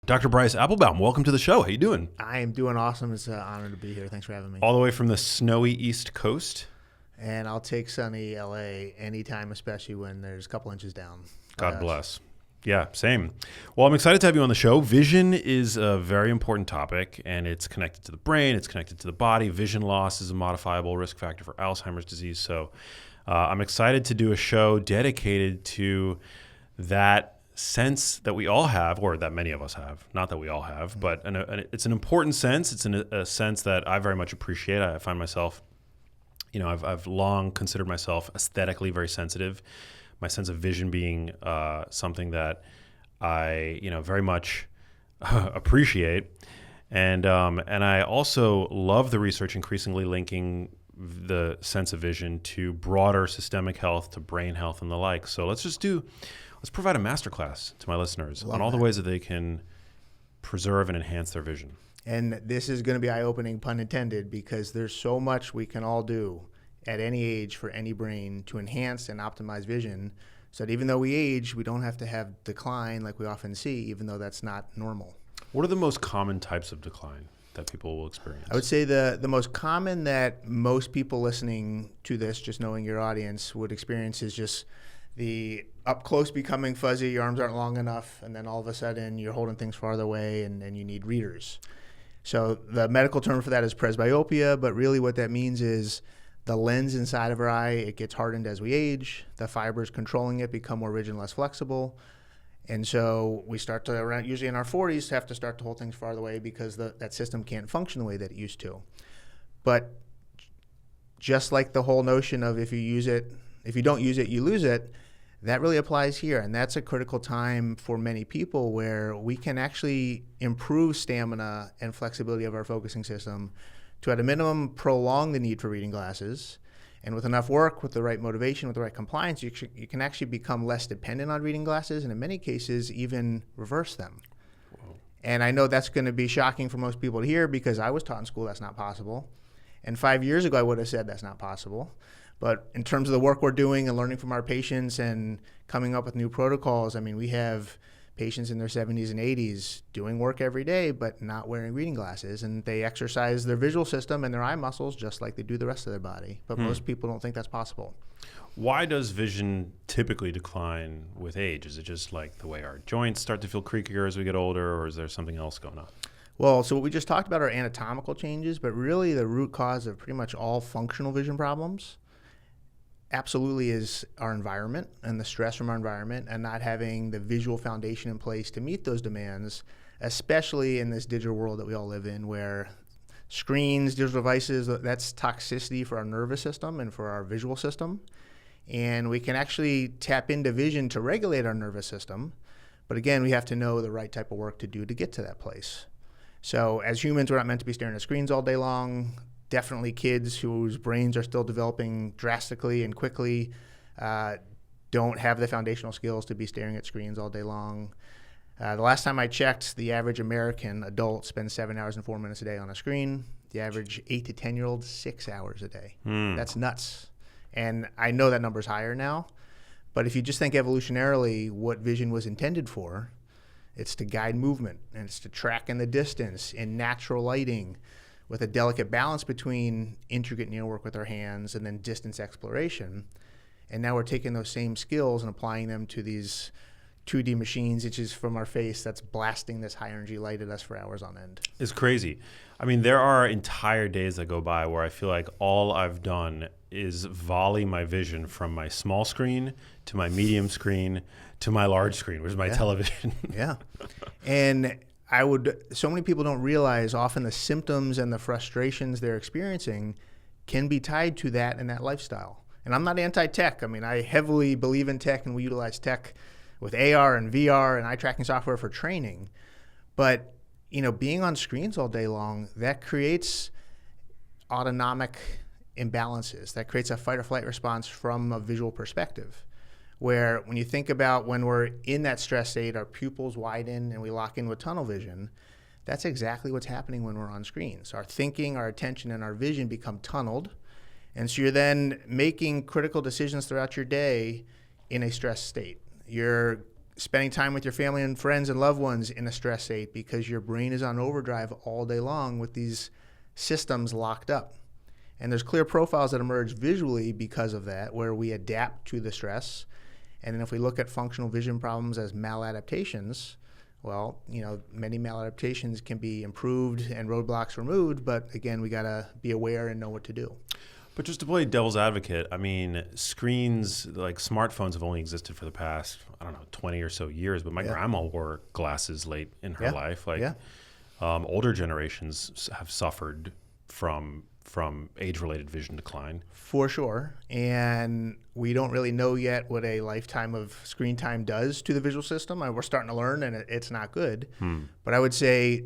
Dr. Bryce Appelbaum, welcome to the show. How you doing? I am doing awesome. It's an honor to be here. Thanks for having me. All the way from the snowy East Coast. And I'll take sunny LA anytime, especially when there's a couple inches down. God bless. Yeah, same. Well, I'm excited to have you on the show. Vision is a very important topic, and it's connected to the brain. It's connected to the body. Vision loss is a modifiable risk factor for Alzheimer's disease. So I'm excited to do a show dedicated to that sense that we all have, or that many of us have, not that we all have, but it's an important sense. It's a sense that I very much appreciate. I find myself, I've long considered myself aesthetically very sensitive. My sense of vision being something that I, very much appreciate. And I also love the research increasingly linking the sense of vision to broader systemic health, to brain health and the like. So let's provide a masterclass to my listeners on all the ways that they can preserve and enhance their vision. And this is going to be eye-opening, pun intended, because there's so much we can all do at any age for any brain to enhance and optimize vision, so that even though we age, we don't have to have decline like we often see, even though that's not normal. What are the most common types of decline that people will experience? I would say the most common that most people listening to this, just knowing your audience, would experience is just the up close becoming fuzzy, your arms aren't long enough, and then all of a sudden you're holding things farther away and you need readers. So the medical term for that is presbyopia, but really what that means is the lens inside of our eye, it gets hardened as we age. The fibers controlling it become more rigid and less flexible. And so we start to, around usually in our 40s, have to start to hold things farther away because that system can't function the way that it used to. But just like the whole notion of if you don't use it, you lose it, that really applies here. And that's a critical time for many people where we can actually improve stamina and flexibility of our focusing system to, at a minimum, prolong the need for reading glasses. And with enough work, with the right motivation, with the right compliance, you can actually become less dependent on reading glasses, and in many cases, even reverse them. Whoa. And I know that's going to be shocking for most people to hear because I was taught in school that's not possible. And 5 years ago, I would have said that's not possible. But in terms of the work we're doing and learning from our patients and coming up with new protocols, I mean, we have patients in their 70s and 80s doing work every day but not wearing reading glasses, and they exercise their visual system and their eye muscles just like they do the rest of their body. But most people don't think that's possible. Why does vision typically decline with age? Is it just like the way our joints start to feel creakier as we get older, or is there something else going on? Well, so what we just talked about are anatomical changes, but really the root cause of pretty much all functional vision problems absolutely is our environment and the stress from our environment and not having the visual foundation in place to meet those demands, especially in this digital world that we all live in, where screens, digital devices, that's toxicity for our nervous system and for our visual system. And we can actually tap into vision to regulate our nervous system. But again, we have to know the right type of work to do to get to that place. So as humans, we're not meant to be staring at screens all day long. Definitely kids whose brains are still developing drastically and quickly don't have the foundational skills to be staring at screens all day long. The last time I checked, the average American adult spends 7 hours and 4 minutes a day on a screen. The average 8 to 10-year-old, 6 hours a day. That's nuts. And I know that number's higher now. But if you just think evolutionarily what vision was intended for, it's to guide movement, and it's to track in the distance in natural lighting, with a delicate balance between intricate needlework with our hands and then distance exploration. And now we're taking those same skills and applying them to these 2D machines, which is from our face, that's blasting this high energy light at us for hours on end. It's crazy. I mean, there are entire days that go by where I feel like all I've done is volley my vision from my small screen to my medium screen to my large screen, which is my television. Yeah. And so many people don't realize often the symptoms and the frustrations they're experiencing can be tied to that and that lifestyle. And I'm not anti-tech. I mean, I heavily believe in tech, and we utilize tech with AR and VR and eye tracking software for training. But, being on screens all day long, that creates autonomic imbalances. That creates a fight or flight response from a visual perspective, where when you think about when we're in that stress state, our pupils widen and we lock in with tunnel vision. That's exactly what's happening when we're on screens. Our thinking, our attention, and our vision become tunneled. And so you're then making critical decisions throughout your day in a stress state. You're spending time with your family and friends and loved ones in a stress state because your brain is on overdrive all day long with these systems locked up. And there's clear profiles that emerge visually because of that, where we adapt to the stress. And then if we look at functional vision problems as maladaptations, well, many maladaptations can be improved and roadblocks removed, but again, we got to be aware and know what to do. But just to play devil's advocate, I mean, screens like smartphones have only existed for the past, 20 or so years, but my grandma wore glasses late in her life. Older generations have suffered from age-related vision decline. For sure. And we don't really know yet what a lifetime of screen time does to the visual system. We're starting to learn, and it's not good. But I would say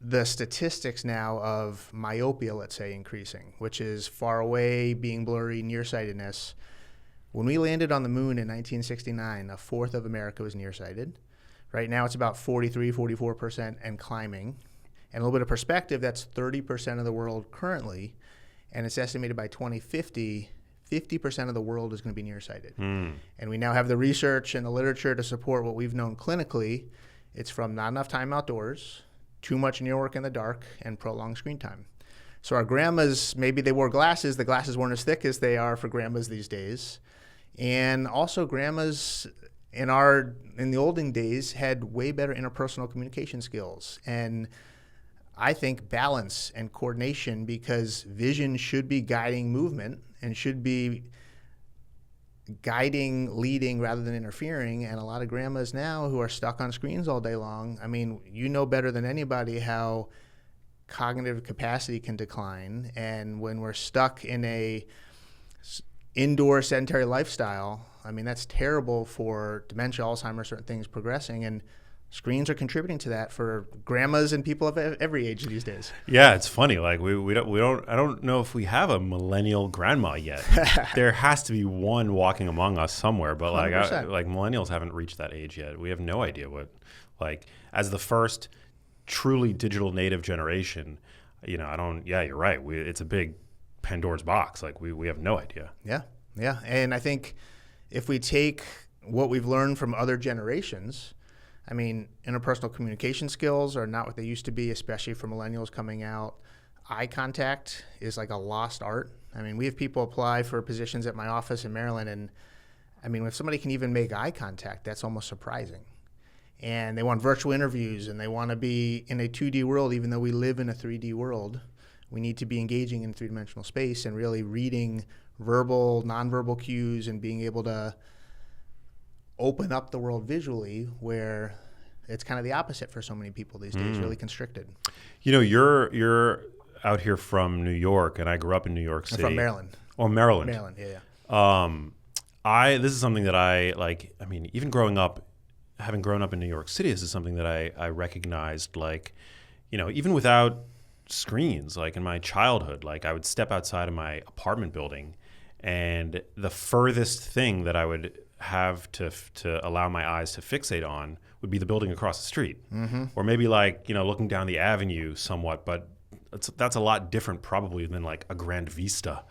the statistics now of myopia, let's say, increasing, which is far away, being blurry, nearsightedness. When we landed on the moon in 1969, a fourth of America was nearsighted. Right now it's about 43, 44% and climbing. And a little bit of perspective, that's 30% of the world currently, and it's estimated by 2050, 50% of the world is going to be nearsighted. And we now have the research and the literature to support what we've known clinically. It's from not enough time outdoors, too much near work in the dark, and prolonged screen time. So our grandmas, maybe they wore glasses. The glasses weren't as thick as they are for grandmas these days. And also grandmas in the olden days had way better interpersonal communication skills. And I think balance and coordination, because vision should be guiding movement and should be guiding, leading rather than interfering. And a lot of grandmas now who are stuck on screens all day long, I mean, you know better than anybody how cognitive capacity can decline. And when we're stuck in a indoor sedentary lifestyle, I mean, that's terrible for dementia, Alzheimer's, certain things progressing. And screens are contributing to that for grandmas and people of every age these days. Yeah, it's funny. Like we don't. I don't know if we have a millennial grandma yet. There has to be one walking among us somewhere. But like millennials haven't reached that age yet. We have no idea what, like, as the first truly digital native generation. I don't. Yeah, you're right. It's a big Pandora's box. Like we have no idea. Yeah. And I think if we take what we've learned from other generations. I mean, interpersonal communication skills are not what they used to be, especially for millennials coming out. Eye contact is like a lost art. I mean, we have people apply for positions at my office in Maryland, and I mean, if somebody can even make eye contact, that's almost surprising. And they want virtual interviews, and they want to be in a 2D world, even though we live in a 3D world. We need to be engaging in three-dimensional space and really reading verbal, nonverbal cues and being able to open up the world visually, where it's kind of the opposite for so many people these days, really constricted. You're out here from New York, and I grew up in New York City. I'm from Maryland. Oh, Maryland. Maryland, yeah. This is something that I like. I mean, even having grown up in New York City, this is something that I recognized, like, even without screens, like in my childhood, like I would step outside of my apartment building, and the furthest thing that I would have to allow my eyes to fixate on would be the building across the street, or maybe like looking down the avenue somewhat, but that's a lot different probably than like a grand vista,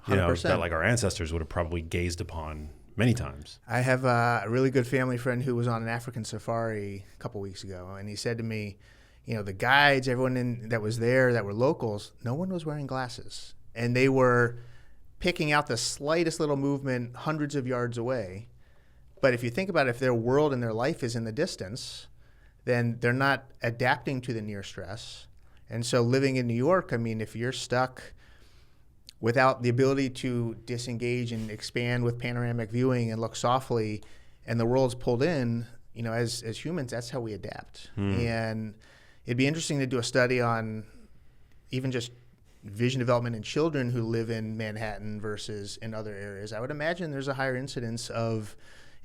100%. That like our ancestors would have probably gazed upon many times. I have a really good family friend who was on an African safari a couple weeks ago, and he said to me, the guides, everyone that was there that were locals, no one was wearing glasses, and they were picking out the slightest little movement hundreds of yards away. But if you think about it, if their world and their life is in the distance, then they're not adapting to the near stress. And so living in New York, I mean, if you're stuck without the ability to disengage and expand with panoramic viewing and look softly, and the world's pulled in, as humans, that's how we adapt. And it'd be interesting to do a study on even just vision development in children who live in Manhattan versus in other areas. I would imagine there's a higher incidence of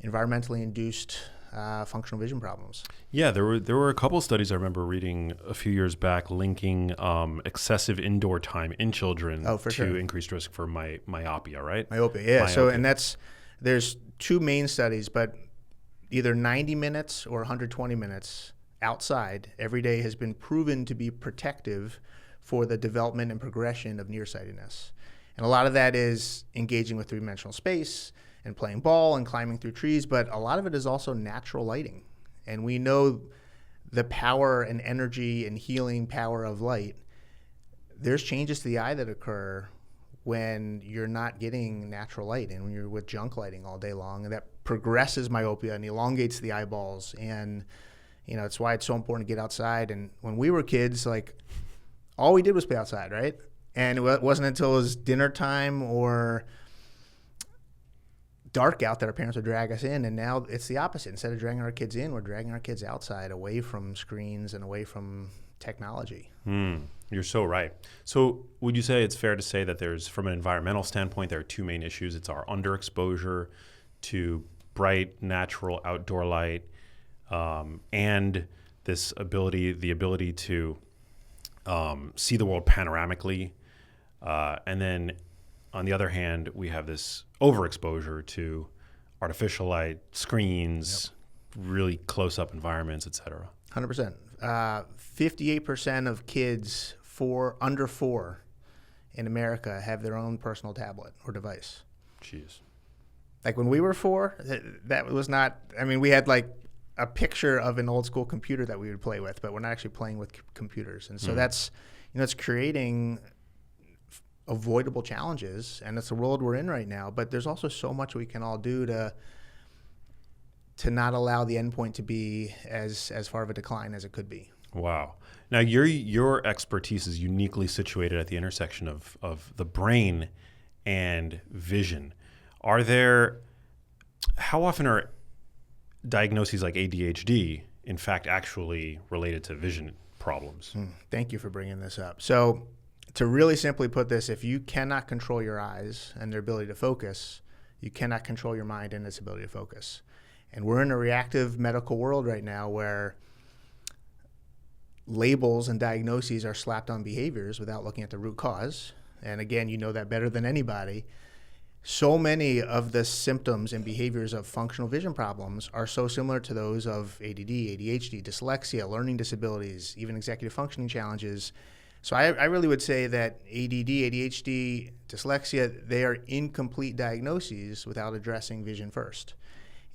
environmentally induced functional vision problems. Yeah, there were a couple of studies I remember reading a few years back linking excessive indoor time in children to increased risk for myopia, right? Myopia, yeah. Myopia. So, there's two main studies, but either 90 minutes or 120 minutes outside every day has been proven to be protective for the development and progression of nearsightedness. And a lot of that is engaging with three-dimensional space and playing ball and climbing through trees, but a lot of it is also natural lighting. And we know the power and energy and healing power of light. There's changes to the eye that occur when you're not getting natural light and when you're with junk lighting all day long, and that progresses myopia and elongates the eyeballs. And it's why it's so important to get outside. And when we were kids, like, all we did was play outside, right? And it wasn't until it was dinner time or dark out that our parents would drag us in. And now it's the opposite. Instead of dragging our kids in, we're dragging our kids outside, away from screens and away from technology. You're so right. So would you say it's fair to say that there's, from an environmental standpoint, there are two main issues? It's our underexposure to bright, natural outdoor light, and the ability to see the world panoramically. And then on the other hand, we have this overexposure to artificial light, screens, really close-up environments, et cetera. 100%. 58% of kids under 4 in America have their own personal tablet or device. Jeez. Like when we were 4, that was not, we had like a picture of an old school computer that we would play with, but we're not actually playing with computers. And so that's, it's creating avoidable challenges, and it's the world we're in right now. But there's also so much we can all do to not allow the endpoint to be as far of a decline as it could be. Wow. Now, your expertise is uniquely situated at the intersection of the brain and vision. How often are diagnoses like ADHD, in fact, actually related to vision problems? Thank you for bringing this up. So to really simply put this, if you cannot control your eyes and their ability to focus, you cannot control your mind and its ability to focus. And we're in a reactive medical world right now where labels and diagnoses are slapped on behaviors without looking at the root cause. And again, you know that better than anybody. So many of the symptoms and behaviors of functional vision problems are so similar to those of ADD, ADHD, dyslexia, learning disabilities, even executive functioning challenges. So I really would say that ADD, ADHD, dyslexia, they are incomplete diagnoses without addressing vision first.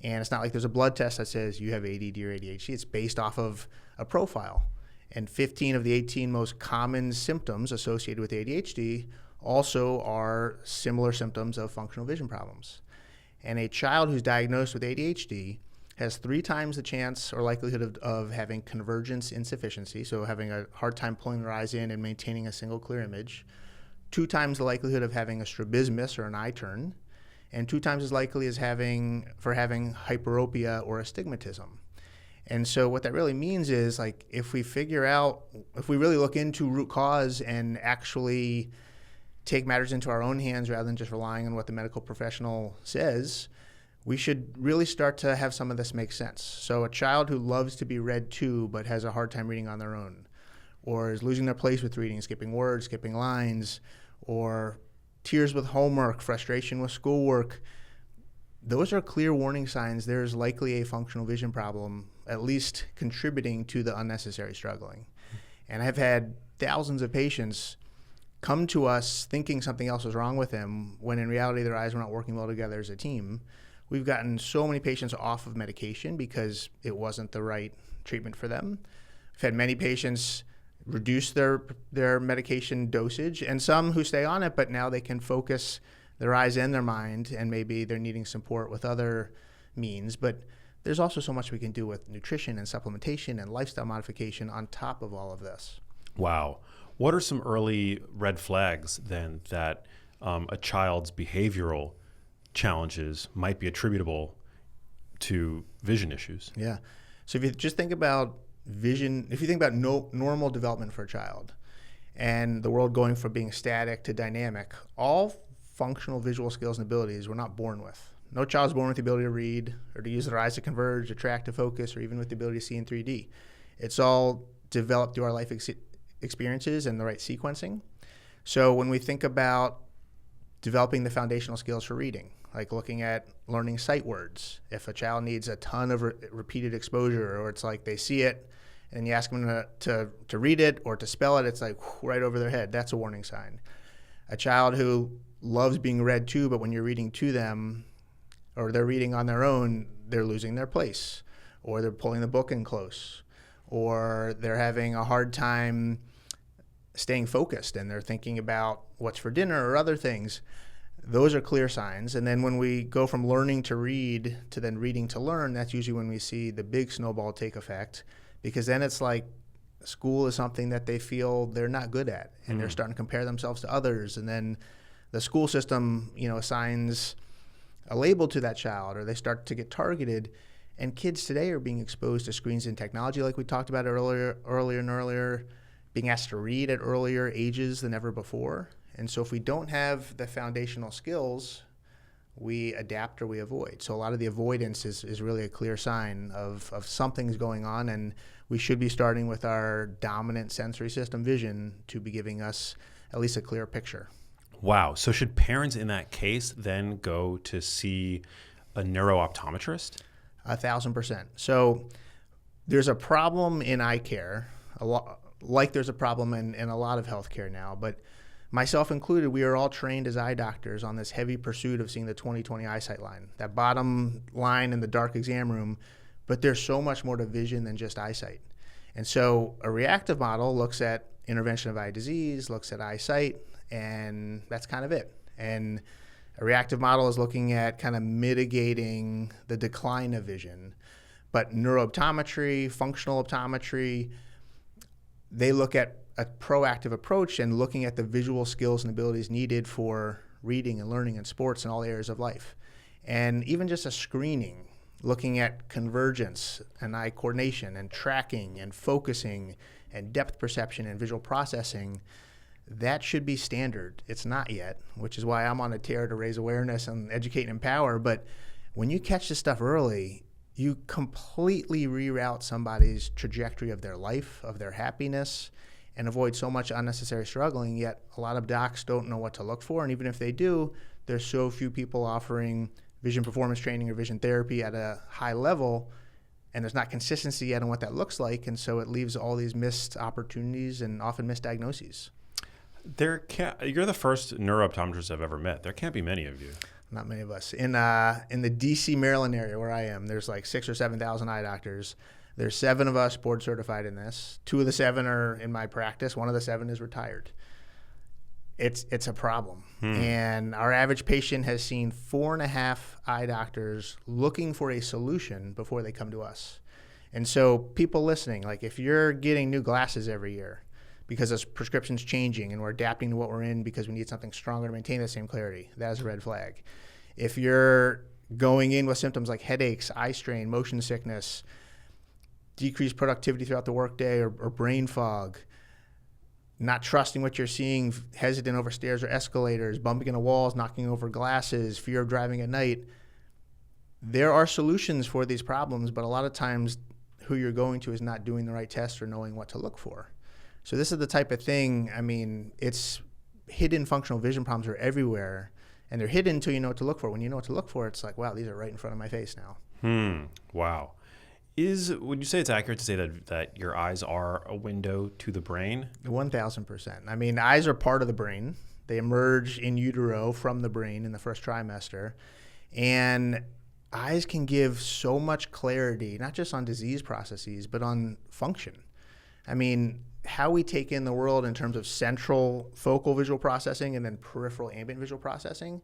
And it's not like there's a blood test that says you have ADD or ADHD. It's based off of a profile. And 15 of the 18 most common symptoms associated with ADHD also are similar symptoms of functional vision problems. And a child who's diagnosed with ADHD has 3 times the chance or likelihood of having convergence insufficiency, so having a hard time pulling their eyes in and maintaining a single clear image, 2 times the likelihood of having a strabismus or an eye turn, and 2 times as likely as having hyperopia or astigmatism. And so what that really means is, like, if we really look into root cause and actually take matters into our own hands rather than just relying on what the medical professional says, we should really start to have some of this make sense. So a child who loves to be read to but has a hard time reading on their own, or is losing their place with reading, skipping words, skipping lines, or tears with homework, frustration with schoolwork, those are clear warning signs there's likely a functional vision problem, at least contributing to the unnecessary struggling. And I've had thousands of patients come to us thinking something else was wrong with them, when in reality their eyes were not working well together as a team. We've gotten so many patients off of medication because it wasn't the right treatment for them. I've had many patients reduce their medication dosage, and some who stay on it, but now they can focus their eyes and their mind, and maybe they're needing support with other means. But there's also so much we can do with nutrition and supplementation and lifestyle modification on top of all of this. Wow. What are some early red flags then that a child's behavioral challenges might be attributable to vision issues? Yeah. So if you just think about vision, if you think about normal development for a child and the world going from being static to dynamic, all functional visual skills and abilities we're not born with. No child's born with the ability to read or to use their eyes to converge, to track, to focus, or even with the ability to see in 3D. It's all developed through our life experiences and the right sequencing. So when we think about developing the foundational skills for reading, like looking at learning sight words, if a child needs a ton of repeated exposure, or it's like they see it and you ask them to read it or to spell it, it's like right over their head, that's a warning sign. A child who loves being read to, but when you're reading to them, or they're reading on their own, they're losing their place, or they're pulling the book in close, or they're having a hard time staying focused and they're thinking about what's for dinner or other things. Those are clear signs. And then when we go from learning to read to then reading to learn, that's usually when we see the big snowball take effect, because then it's like school is something that they feel they're not good at, and they're starting to compare themselves to others. And then the school system, assigns a label to that child, or they start to get targeted. And kids today are being exposed to screens and technology, like we talked about earlier, being asked to read at earlier ages than ever before. And so if we don't have the foundational skills, we adapt or we avoid. So a lot of the avoidance is really a clear sign of something's going on, and we should be starting with our dominant sensory system, vision, to be giving us at least a clear picture. Wow. So should parents in that case then go to see a neuro-optometrist? 1,000%. So there's a problem in eye care, like there's a problem in a lot of healthcare now, but myself included, we are all trained as eye doctors on this heavy pursuit of seeing the 20/20 eyesight line, that bottom line in the dark exam room, but there's so much more to vision than just eyesight. And so a reactive model looks at intervention of eye disease, looks at eyesight, and that's kind of it. And a reactive model is looking at kind of mitigating the decline of vision. But neuro-optometry, functional optometry, they look at a proactive approach and looking at the visual skills and abilities needed for reading and learning and sports and all areas of life. And even just a screening, looking at convergence and eye coordination and tracking and focusing and depth perception and visual processing, that should be standard. It's not yet, which is why I'm on a tear to raise awareness and educate and empower. But when you catch this stuff early, you completely reroute somebody's trajectory of their life, of their happiness, and avoid so much unnecessary struggling. Yet a lot of docs don't know what to look for. And even if they do, there's so few people offering vision performance training or vision therapy at a high level, and there's not consistency yet on what that looks like. And so it leaves all these missed opportunities and often misdiagnoses. You're the first neuro-optometrist I've ever met. There can't be many of you. Not many of us. In the D.C., Maryland area where I am, there's like 6,000 or 7,000 eye doctors. There's 7 of us board certified in this. 2 of the 7 are in my practice. 1 of the 7 is retired. It's a problem. And our average patient has seen 4.5 eye doctors looking for a solution before they come to us. And so people listening, like if you're getting new glasses every year because this prescription's changing and we're adapting to what we're in because we need something stronger to maintain the same clarity, that is a red flag. If you're going in with symptoms like headaches, eye strain, motion sickness, decreased productivity throughout the workday, or brain fog, not trusting what you're seeing, hesitant over stairs or escalators, bumping into walls, knocking over glasses, fear of driving at night, there are solutions for these problems, but a lot of times who you're going to is not doing the right test or knowing what to look for. So this is the type of thing, it's hidden functional vision problems are everywhere, and they're hidden until you know what to look for. When you know what to look for, it's like, wow, these are right in front of my face now. Wow. Would you say it's accurate to say that your eyes are a window to the brain? 1,000%. Eyes are part of the brain. They emerge in utero from the brain in the first trimester. And eyes can give so much clarity, not just on disease processes, but on function. How we take in the world in terms of central focal visual processing and then peripheral ambient visual processing,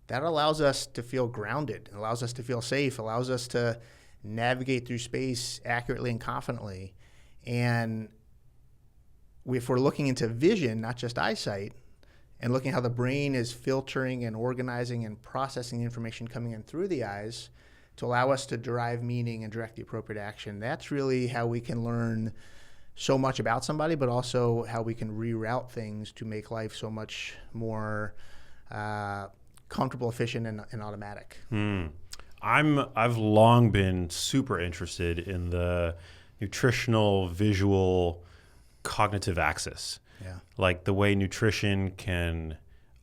that allows us to feel grounded, allows us to feel safe, allows us to navigate through space accurately and confidently. And if we're looking into vision, not just eyesight, and looking how the brain is filtering and organizing and processing the information coming in through the eyes to allow us to derive meaning and direct the appropriate action, that's really how we can learn so much about somebody, but also how we can reroute things to make life so much more comfortable, efficient, and automatic. I've long been super interested in the nutritional, visual, cognitive axis. Yeah. Like the way nutrition can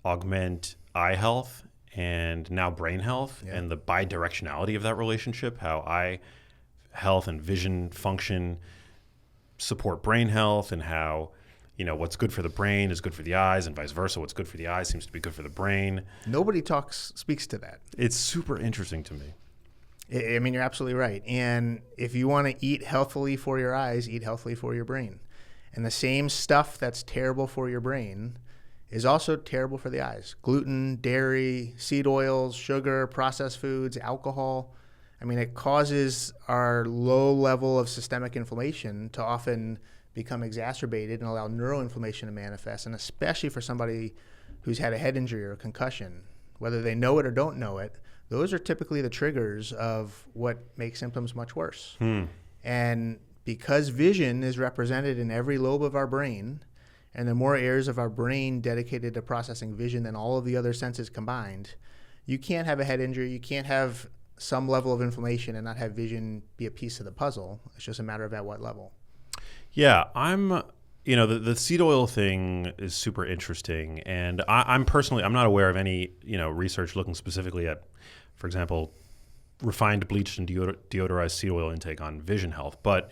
augment eye health and now brain health, and the bidirectionality of that relationship, how eye health and vision function support brain health, and how what's good for the brain is good for the eyes, and vice versa. What's good for the eyes seems to be good for the brain. Nobody speaks to that. It's super interesting to me. I mean, you're absolutely right. And if you want to eat healthily for your eyes, eat healthily for your brain. And the same stuff that's terrible for your brain is also terrible for the eyes. Gluten, dairy, seed oils, sugar, processed foods, alcohol. I mean, it causes our low level of systemic inflammation to often become exacerbated and allow neuroinflammation to manifest, and especially for somebody who's had a head injury or a concussion, whether they know it or don't know it, those are typically the triggers of what makes symptoms much worse. And because vision is represented in every lobe of our brain, and the more areas of our brain dedicated to processing vision than all of the other senses combined, you can't have a head injury, you can't have some level of inflammation and not have vision be a piece of the puzzle. It's just a matter of at what level. Yeah, the seed oil thing is super interesting, and I'm not aware of any research looking specifically at, for example, refined, bleached, and deodorized seed oil intake on vision health. But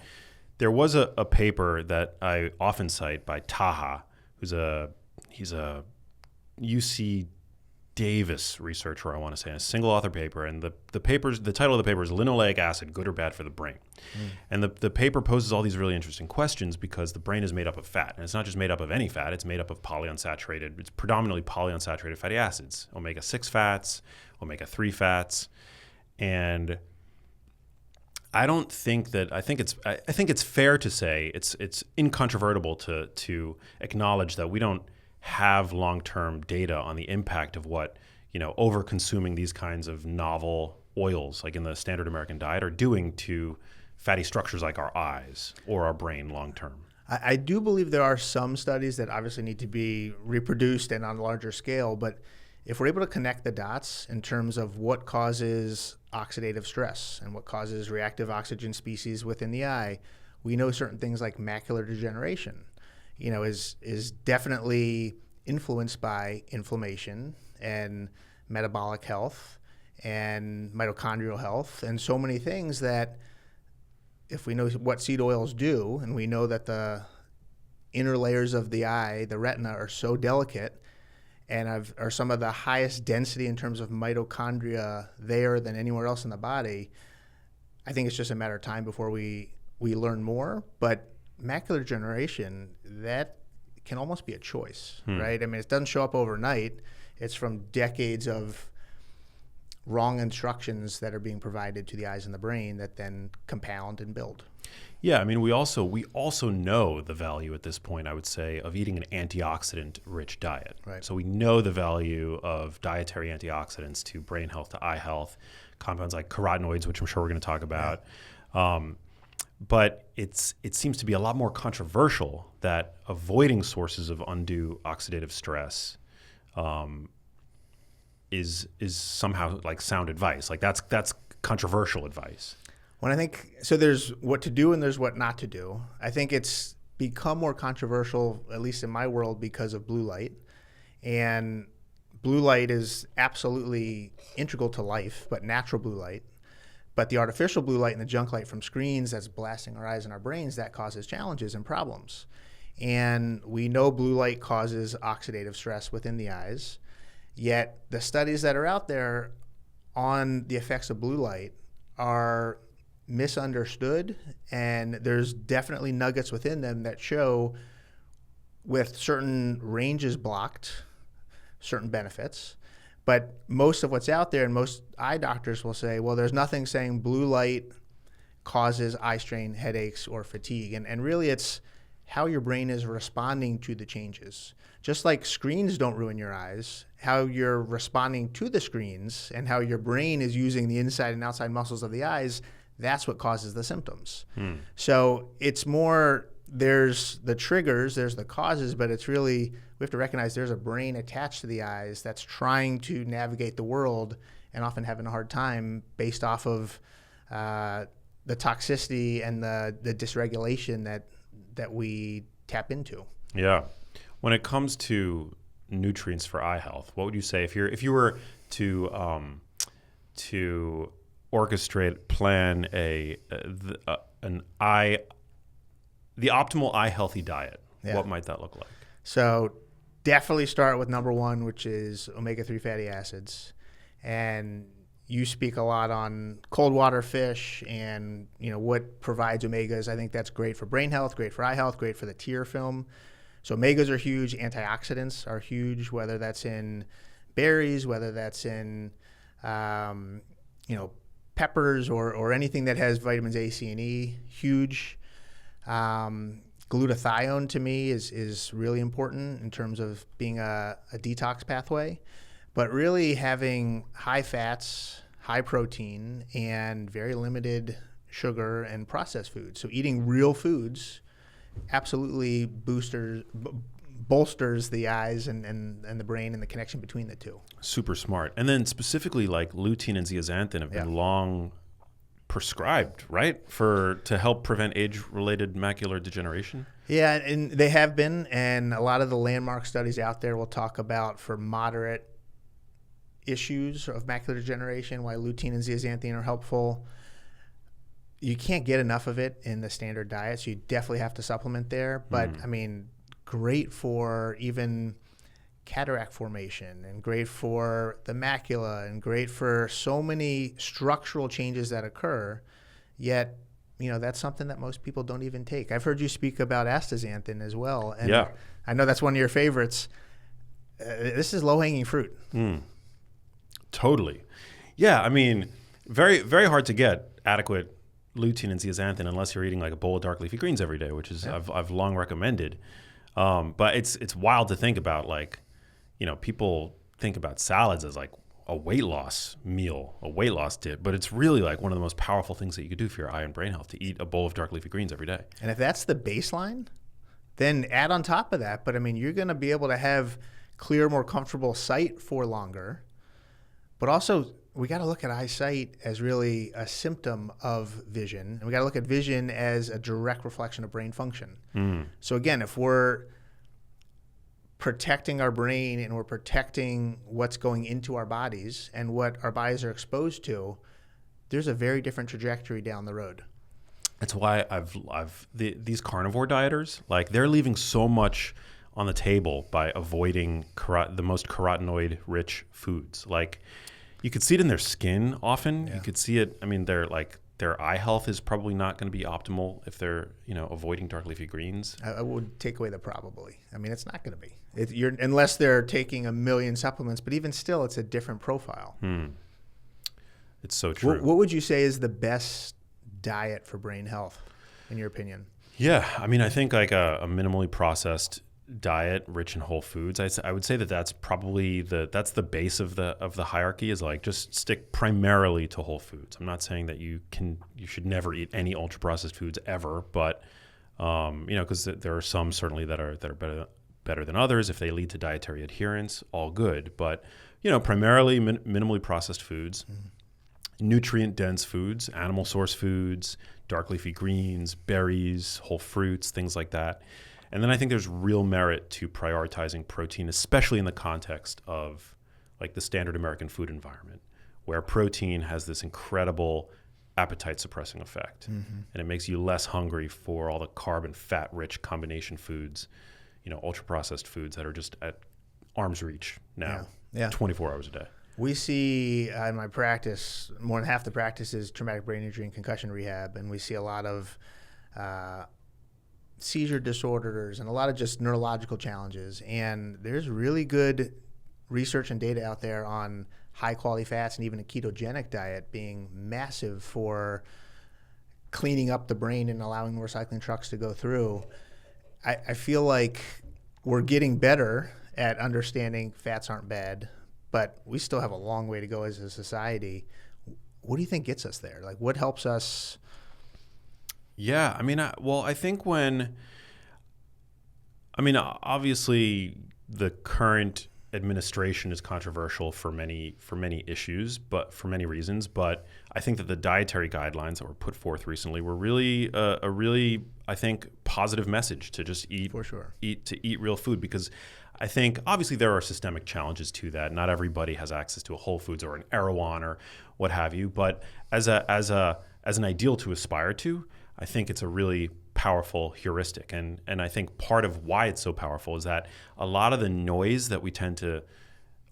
there was a paper that I often cite by Taha, he's a UC Davis researcher, I want to say, in a single author paper, and the title of the paper is "Linoleic Acid, Good or Bad for the Brain?" And the paper poses all these really interesting questions because the brain is made up of fat, and it's not just made up of any fat; it's made up of it's predominantly polyunsaturated fatty acids, omega-6 fats, omega-3 fats, and I think it's fair to say it's incontrovertible to acknowledge that we don't have long-term data on the impact of what over-consuming these kinds of novel oils, like in the standard American diet, are doing to fatty structures like our eyes or our brain long-term. I do believe there are some studies that obviously need to be reproduced and on a larger scale, but if we're able to connect the dots in terms of what causes oxidative stress and what causes reactive oxygen species within the eye, we know certain things like macular degeneration is definitely influenced by inflammation and metabolic health and mitochondrial health and so many things that if we know what seed oils do, and we know that the inner layers of the eye, the retina, are so delicate and are some of the highest density in terms of mitochondria there than anywhere else in the body, I think it's just a matter of time before we learn more. But macular degeneration, that can almost be a choice, right? I mean, it doesn't show up overnight. It's from decades of wrong instructions that are being provided to the eyes and the brain that then compound and build. Yeah, I mean, we also know the value at this point, I would say, of eating an antioxidant-rich diet. Right. So we know the value of dietary antioxidants to brain health, to eye health, compounds like carotenoids, which I'm sure we're going to talk about. Yeah. But it seems to be a lot more controversial that avoiding sources of undue oxidative stress is somehow like sound advice. Like that's controversial advice. When I think so, there's what to do and there's what not to do. I think it's become more controversial, at least in my world, because of blue light. And blue light is absolutely integral to life, but natural blue light. But the artificial blue light and the junk light from screens that's blasting our eyes and our brains, that causes challenges and problems. And we know blue light causes oxidative stress within the eyes. Yet the studies that are out there on the effects of blue light are misunderstood, and there's definitely nuggets within them that show with certain ranges blocked, certain benefits. But most of what's out there, and most eye doctors will say, well, there's nothing saying blue light causes eye strain, headaches, or fatigue. And really it's how your brain is responding to the changes. Just like screens don't ruin your eyes, how you're responding to the screens and how your brain is using the inside and outside muscles of the eyes, that's what causes the symptoms. So it's more, there's the triggers, there's the causes, but it's really, we have to recognize there's a brain attached to the eyes that's trying to navigate the world and often having a hard time based off of the toxicity and the dysregulation that we tap into. Yeah. When it comes to nutrients for eye health, what would you say if you were to orchestrate, plan the optimal eye healthy diet? Yeah. What might that look like? So definitely start with number one, which is omega-3 fatty acids. And you speak a lot on cold water fish and, what provides omegas. I think that's great for brain health, great for eye health, great for the tear film. So omegas are huge. Antioxidants are huge, whether that's in berries, whether that's in, peppers or anything that has vitamins A, C, and E, huge. Glutathione to me is really important in terms of being a detox pathway, but really having high fats, high protein, and very limited sugar and processed foods. So eating real foods absolutely bolsters the eyes and the brain and the connection between the two. Super smart. And then specifically like lutein and zeaxanthin have been long prescribed, right, to help prevent age-related macular degeneration? Yeah, and they have been, and a lot of the landmark studies out there will talk about for moderate issues of macular degeneration, why lutein and zeaxanthin are helpful. You can't get enough of it in the standard diet, so you definitely have to supplement there. But, great for even cataract formation and great for the macula and great for so many structural changes that occur, yet that's something that most people don't even take. I've heard you speak about astaxanthin as well, and I know that's one of your favorites. This is low-hanging fruit. Totally. Yeah, very, very hard to get adequate lutein and zeaxanthin unless you're eating like a bowl of dark leafy greens every day, which is I've long recommended. But it's wild to think about, like, people think about salads as like a weight loss meal, a weight loss dip, but it's really like one of the most powerful things that you could do for your eye and brain health, to eat a bowl of dark leafy greens every day. And if that's the baseline, then add on top of that. But you're going to be able to have clear, more comfortable sight for longer. But also, we got to look at eyesight as really a symptom of vision. And we got to look at vision as a direct reflection of brain function. So again, if we're protecting our brain and we're protecting what's going into our bodies and what our bodies are exposed to, there's a very different trajectory down the road. That's why these carnivore dieters, like, they're leaving so much on the table by avoiding the most carotenoid-rich foods. Like, you could see it in their skin often. Yeah. You could see it. Their eye health is probably not going to be optimal if they're, avoiding dark leafy greens. I would take away the probably. It's not going to be. Unless they're taking a million supplements, but even still, it's a different profile. It's so true. What would you say is the best diet for brain health, in your opinion? Yeah, I think like a minimally processed diet rich in whole foods. I would say that's probably that's the base of the hierarchy, is like just stick primarily to whole foods. I'm not saying that you should never eat any ultra processed foods ever, but because there are some certainly that are better than others. If they lead to dietary adherence, all good. But primarily minimally processed foods, nutrient dense foods, animal source foods, dark leafy greens, berries, whole fruits, things like that. And then I think there's real merit to prioritizing protein, especially in the context of like the standard American food environment, where protein has this incredible appetite suppressing effect. And it makes you less hungry for all the carb and fat rich combination foods, ultra processed foods that are just at arm's reach now, 24 hours a day. We see in my practice, more than half the practice is traumatic brain injury and concussion rehab, and we see a lot of seizure disorders and a lot of just neurological challenges. And there's really good research and data out there on high quality fats and even a ketogenic diet being massive for cleaning up the brain and allowing more cycling trucks to go through. I feel like we're getting better at understanding fats aren't bad, but we still have a long way to go as a society. What do you think gets us there? Like, what helps us? Yeah, I think obviously the current administration is controversial for many issues, but for many reasons. But I think that the dietary guidelines that were put forth recently were really a really, I think, positive message to just eat real food, because I think obviously there are systemic challenges to that. Not everybody has access to a Whole Foods or an Erewhon or what have you. But as an ideal to aspire to, I think it's a really powerful heuristic. And I think part of why it's so powerful is that a lot of the noise that we tend to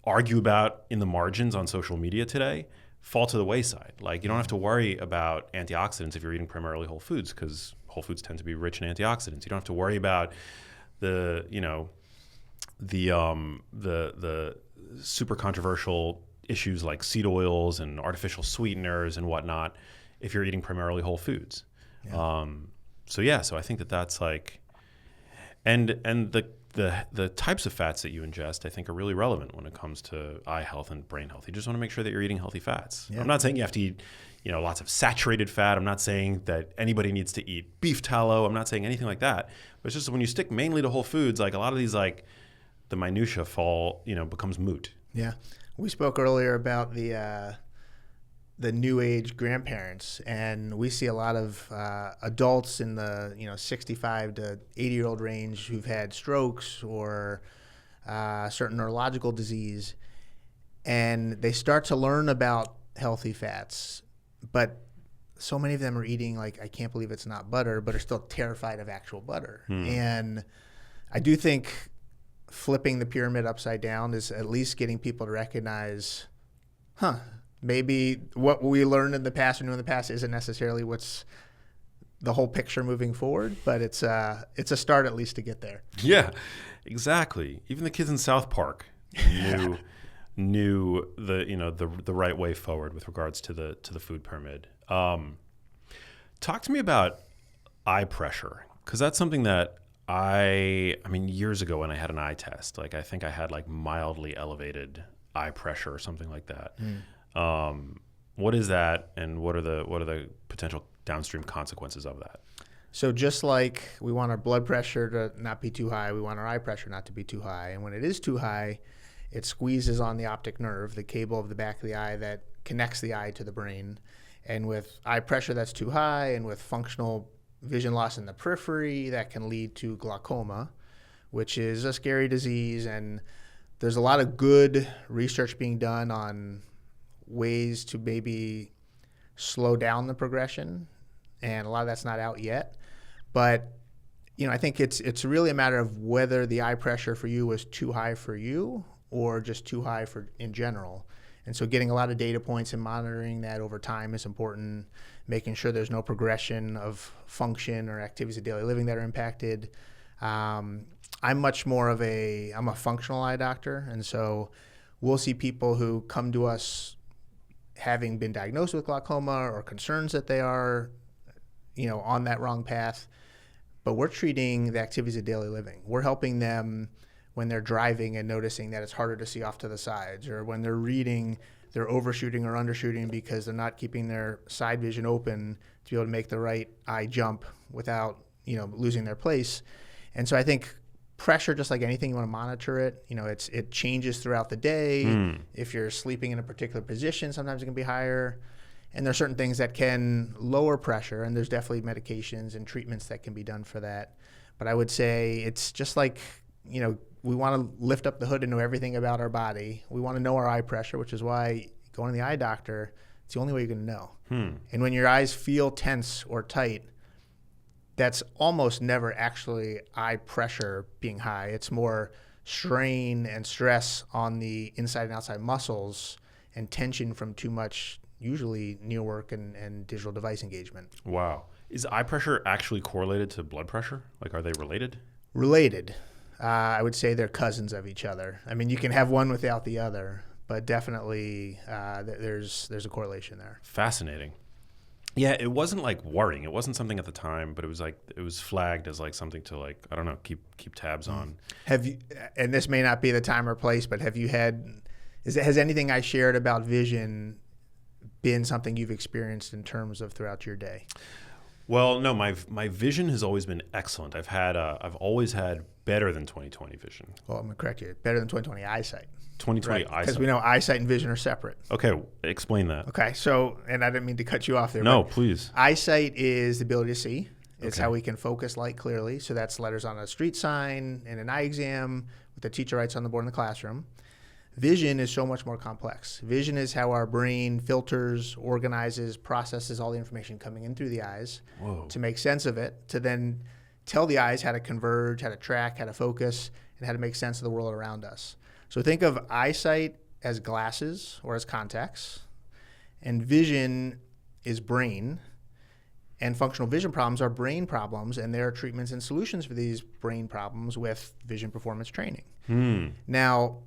argue about in the margins on social media today fall to the wayside. Like, you don't have to worry about antioxidants if you're eating primarily whole foods, because whole foods tend to be rich in antioxidants. You don't have to worry about the super controversial issues like seed oils and artificial sweeteners and whatnot if you're eating primarily whole foods. Yeah. So I think that's like, and the types of fats that you ingest, I think, are really relevant when it comes to eye health and brain health. You just want to make sure that you're eating healthy fats. Yeah. I'm not saying you have to eat, lots of saturated fat. I'm not saying that anybody needs to eat beef tallow. I'm not saying anything like that. But it's just when you stick mainly to whole foods, like a lot of these, like the minutia becomes moot. Yeah. We spoke earlier about the new age grandparents, and we see a lot of adults in the 65 to 80-year-old range who've had strokes or certain neurological disease, and they start to learn about healthy fats, but so many of them are eating like, I can't believe it's not butter, but are still terrified of actual butter. And I do think flipping the pyramid upside down is at least getting people to recognize, maybe what we learned in the past or knew in the past isn't necessarily what's the whole picture moving forward, but it's a start at least to get there. Yeah, exactly. Even the kids in South Park knew the right way forward with regards to the food pyramid. Talk to me about eye pressure, because that's something that I mean, years ago when I had an eye test, like I think I had like mildly elevated eye pressure or something like that. What is that, and what are the potential downstream consequences of that? So just like we want our blood pressure to not be too high, we want our eye pressure not to be too high. And when it is too high, it squeezes on the optic nerve, the cable of the back of the eye that connects the eye to the brain. And with eye pressure that's too high, and with functional vision loss in the periphery, that can lead to glaucoma, which is a scary disease. And there's a lot of good research being done on ways to maybe slow down the progression, and a lot of that's not out yet. But I think it's really a matter of whether the eye pressure for you was too high for you or just too high for in general. And so getting a lot of data points and monitoring that over time is important, making sure there's no progression of function or activities of daily living that are impacted. I'm much more of I'm a functional eye doctor, and so we'll see people who come to us having been diagnosed with glaucoma or concerns that they are, on that wrong path. But we're treating the activities of daily living. We're helping them when they're driving and noticing that it's harder to see off to the sides, or when they're reading, they're overshooting or undershooting because they're not keeping their side vision open to be able to make the right eye jump without, losing their place. And so I think pressure, just like anything, you want to monitor it. It changes throughout the day. If you're sleeping in a particular position, sometimes it can be higher. And there are certain things that can lower pressure, and there's definitely medications and treatments that can be done for that. But I would say it's just like, we want to lift up the hood and know everything about our body. We want to know our eye pressure, which is why going to the eye doctor, it's the only way you're going to know. And when your eyes feel tense or tight, that's almost never actually eye pressure being high. It's more strain and stress on the inside and outside muscles and tension from too much, usually near-work and digital device engagement. Wow. Is eye pressure actually correlated to blood pressure? Like, are they related? Related. I would say they're cousins of each other. I mean, you can have one without the other, but definitely there's a correlation there. Fascinating. Yeah, it wasn't like worrying. It wasn't something at the time, but it was flagged as like something to like, I don't know, keep tabs on. Have you, and this may not be the time or place, but has anything I shared about vision been something you've experienced in terms of throughout your day? Well, no, my vision has always been excellent. I've always had better than 20/20 vision. Well, I'm going to correct you. Better than 20/20 eyesight. 20/20 right? eyesight. Because we know eyesight and vision are separate. Okay, explain that. Okay, so, and I didn't mean to cut you off there. No, please. Eyesight is the ability to see. It's Okay. how we can focus light clearly. So that's letters on a street sign and an eye exam, what the teacher writes on the board in the classroom. Vision is so much more complex. Vision is how our brain filters, organizes, processes all the information coming in through the eyes to make sense of it, to then tell the eyes how to converge, how to track, how to focus, and how to make sense of the world around us. So think of eyesight as glasses or as contacts, and vision is brain, and functional vision problems are brain problems, and there are treatments and solutions for these brain problems with vision performance training. Now,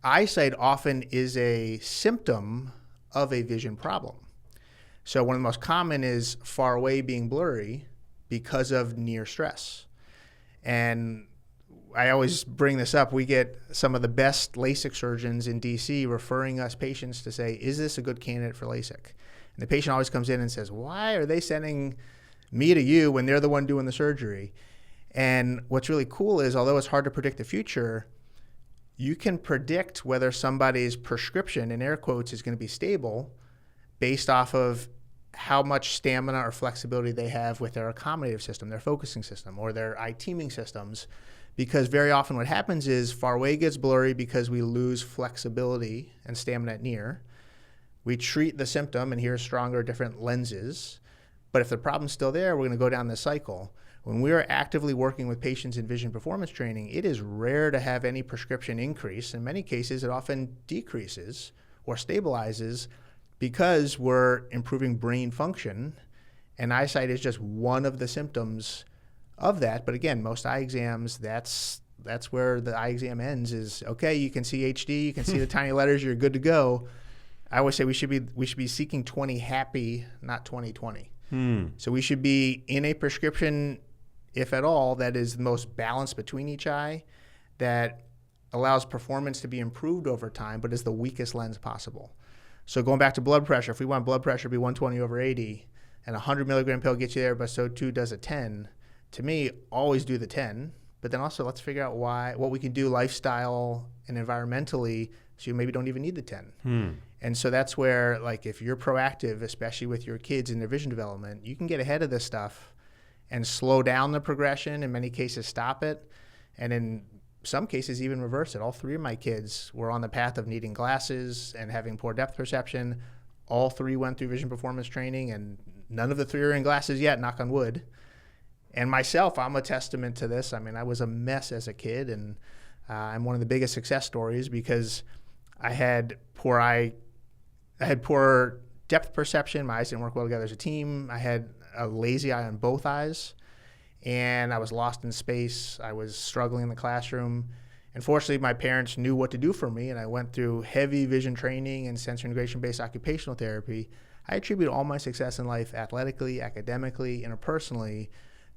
eyesight often is a symptom of a vision problem. So one of the most common is far away being blurry because of near stress. And I always bring this up. We get some of the best LASIK surgeons in DC referring us patients to say, is this a good candidate for LASIK? And the patient always comes in and says, why are they sending me to you when they're the one doing the surgery? And what's really cool is, although it's hard to predict the future, you can predict whether somebody's prescription, in air quotes, is going to be stable based off of how much stamina or flexibility they have with their accommodative system, their focusing system, or their eye teaming systems. Because very often what happens is far away gets blurry because we lose flexibility and stamina at near. We treat the symptom, and here's stronger, different lenses. But if the problem's still there, we're going to go down this cycle. When we are actively working with patients in vision performance training, it is rare to have any prescription increase. In many cases, it often decreases or stabilizes because we're improving brain function, and eyesight is just one of the symptoms of that. But again, most eye exams, that's where the eye exam ends is, okay, you can see HD, you can see the tiny letters, you're good to go. I always say we should be seeking 20 happy, not 20/20. So we should be in a prescription, if at all, that is the most balanced between each eye, that allows performance to be improved over time, but is the weakest lens possible. So going back to blood pressure, if we want blood pressure to be 120/80, and a 100 milligram pill gets you there, but so too does a 10, to me, always do the 10. But then also let's figure out what we can do lifestyle and environmentally so you maybe don't even need the 10. And so that's where, like, if you're proactive, especially with your kids in their vision development, you can get ahead of this stuff and slow down the progression, in many cases stop it, and in some cases even reverse it. All three of my kids were on the path of needing glasses and having poor depth perception. All three went through vision performance training, and none of the three are in glasses yet, knock on wood. And myself, I'm a testament to this. I mean, I was a mess as a kid, and I'm one of the biggest success stories because I had poor depth perception. My eyes didn't work well together as a team. I had a lazy eye on both eyes, and I was lost in space. I was struggling in the classroom. And fortunately, my parents knew what to do for me, and I went through heavy vision training and sensory integration-based occupational therapy. I attribute all my success in life, athletically, academically, interpersonally,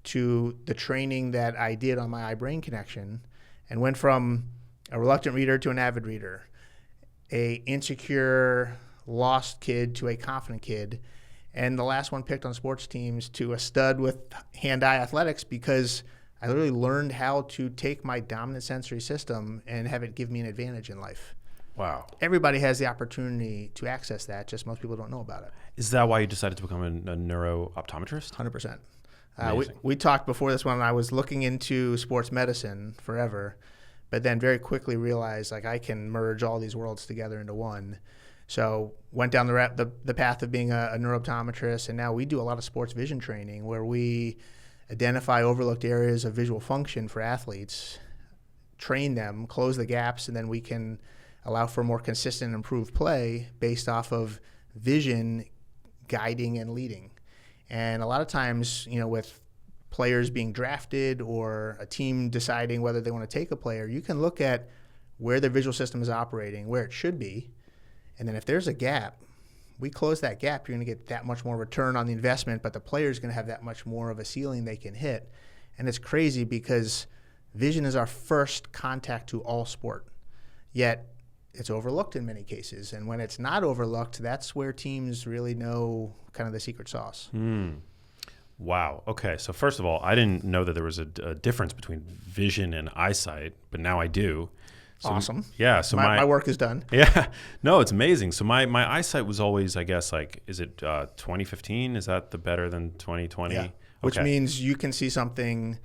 to the training that I did on my eye-brain connection, and went from a reluctant reader to an avid reader, a insecure, lost kid to a confident kid, and the last one picked on sports teams to a stud with hand-eye athletics because I literally learned how to take my dominant sensory system and have it give me an advantage in life. Wow. Everybody has the opportunity to access that, just most people don't know about it. Is that why you decided to become a neuro-optometrist? 100%. We talked before this one. I was looking into sports medicine forever, but then very quickly realized like I can merge all these worlds together into one. So went down the path of being a neuro-optometrist, and now we do a lot of sports vision training where we identify overlooked areas of visual function for athletes, train them, close the gaps, and then we can allow for more consistent and improved play based off of vision guiding and leading. And a lot of times, with players being drafted or a team deciding whether they want to take a player, you can look at where their visual system is operating, where it should be, and then if there's a gap, we close that gap, you're going to get that much more return on the investment, but the player's going to have that much more of a ceiling they can hit. And it's crazy because vision is our first contact to all sport, yet it's overlooked in many cases. And when it's not overlooked, that's where teams really know kind of the secret sauce. Wow. Okay. So first of all, I didn't know that there was a difference between vision and eyesight, but now I do. So, awesome. Yeah. So my work is done. Yeah. No, it's amazing. So my eyesight was always, I guess, like, is it 2015? Is that the better than 2020? Yeah. Which means you can see something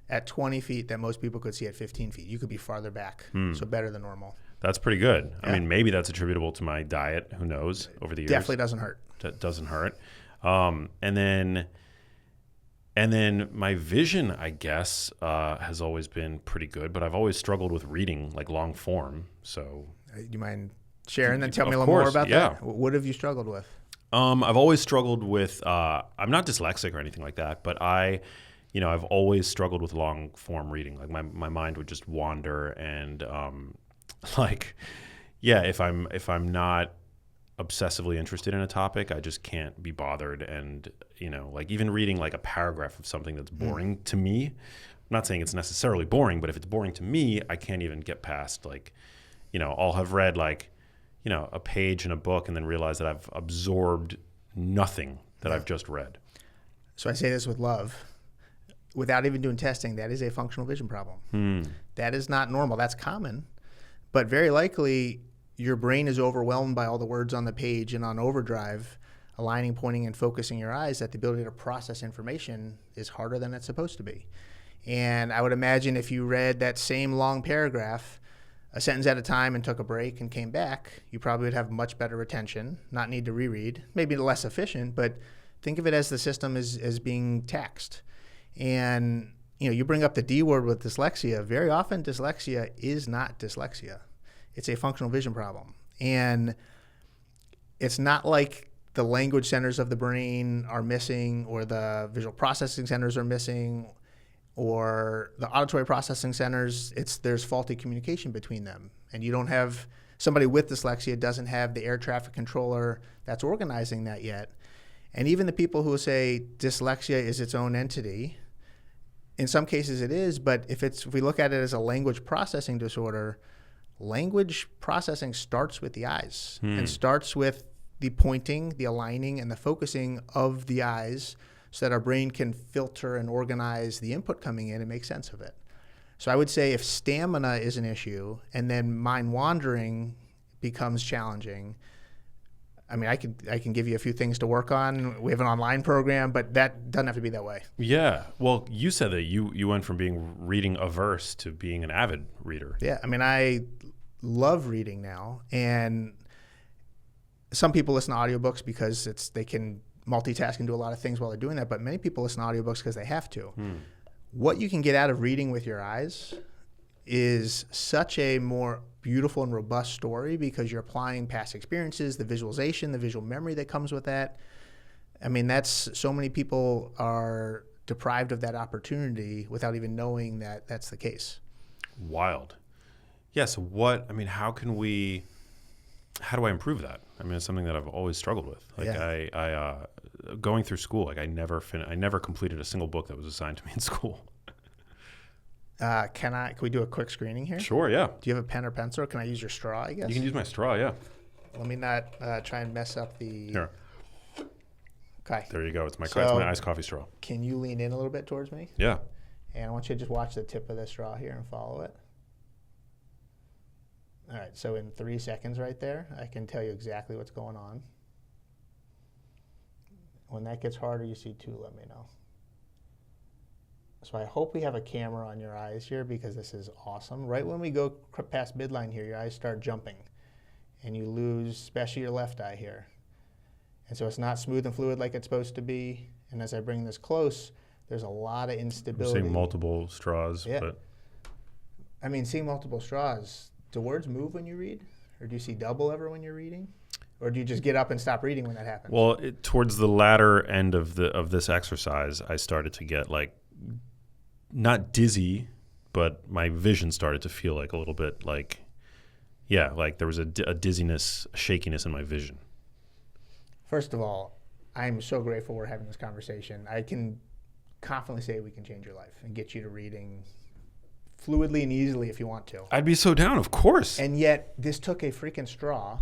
at 20 feet that most people could see at 15 feet. You could be farther back, so better than normal. That's pretty good. Yeah. I mean, maybe that's attributable to my diet. Who knows? Over the years, Definitely doesn't hurt. That doesn't hurt. And then my vision, I guess, has always been pretty good, but I've always struggled with reading like long form. So, Do you mind sharing and tell me a Of little more course, about yeah. that? What have you struggled with? I've always struggled with. I'm not dyslexic or anything like that, but I've always struggled with long form reading. Like my mind would just wander, and if I'm not obsessively interested in a topic, I just can't be bothered. And like even reading like a paragraph of something that's boring to me. I'm not saying it's necessarily boring, but if it's boring to me, I can't even get past I'll have read a page in a book and then realize that I've absorbed nothing that I've just read. So I say this with love. Without even doing testing, that is a functional vision problem. That is not normal. That's common. But very likely, your brain is overwhelmed by all the words on the page and on overdrive, aligning, pointing, and focusing your eyes, that the ability to process information is harder than it's supposed to be. And I would imagine if you read that same long paragraph a sentence at a time and took a break and came back, you probably would have much better retention, not need to reread, maybe less efficient, but think of it as the system as being taxed. And you bring up the D word with dyslexia. Very often dyslexia is not dyslexia. It's a functional vision problem. And it's not like the language centers of the brain are missing or the visual processing centers are missing or the auditory processing centers. There's faulty communication between them. And you don't have somebody with dyslexia doesn't have the air traffic controller that's organizing that yet. And even the people who say dyslexia is its own entity, in some cases it is, but if we look at it as a language processing disorder, language processing starts with the eyes and starts with the pointing, the aligning, and the focusing of the eyes so that our brain can filter and organize the input coming in and make sense of it. So I would say if stamina is an issue and then mind wandering becomes challenging, I mean, I can give you a few things to work on. We have an online program, but that doesn't have to be that way. Yeah. Well, you said that you went from being reading averse to being an avid reader. Yeah. I mean, I love reading now. And some people listen to audiobooks because they can multitask and do a lot of things while they're doing that. But many people listen to audiobooks because they have to. What you can get out of reading with your eyes is such a more beautiful and robust story because you're applying past experiences, the visualization, the visual memory that comes with that. I mean, so many people are deprived of that opportunity without even knowing that that's the case. Wild. Yeah. So how do I improve that? I mean, it's something that I've always struggled with. Like I going through school, like I never completed a single book that was assigned to me in school. Can we do a quick screening here? Sure, yeah. Do you have a pen or pencil? Or can I use your straw, I guess? You can use my straw, yeah. Let me not try and mess up the... Here. Okay. There you go. It's my iced coffee straw. Can you lean in a little bit towards me? Yeah. And I want you to just watch the tip of the straw here and follow it. All right, so in 3 seconds right there, I can tell you exactly what's going on. When that gets harder, you see 2, let me know. So I hope we have a camera on your eyes here because this is awesome. Right when we go past midline here, your eyes start jumping and you lose, especially your left eye here. And so it's not smooth and fluid like it's supposed to be. And as I bring this close, there's a lot of instability. I'm seeing multiple straws. Yeah. But I mean, seeing multiple straws, do words move when you read? Or do you see double ever when you're reading? Or do you just get up and stop reading when that happens? Well, towards the latter end of this exercise, I started to get not dizzy, but my vision started to feel like a little bit like there was a dizziness, a shakiness in my vision. First of all, I'm so grateful we're having this conversation. I can confidently say we can change your life and get you to reading fluidly and easily if you want to. I'd be so down, of course. And yet, this took a freaking straw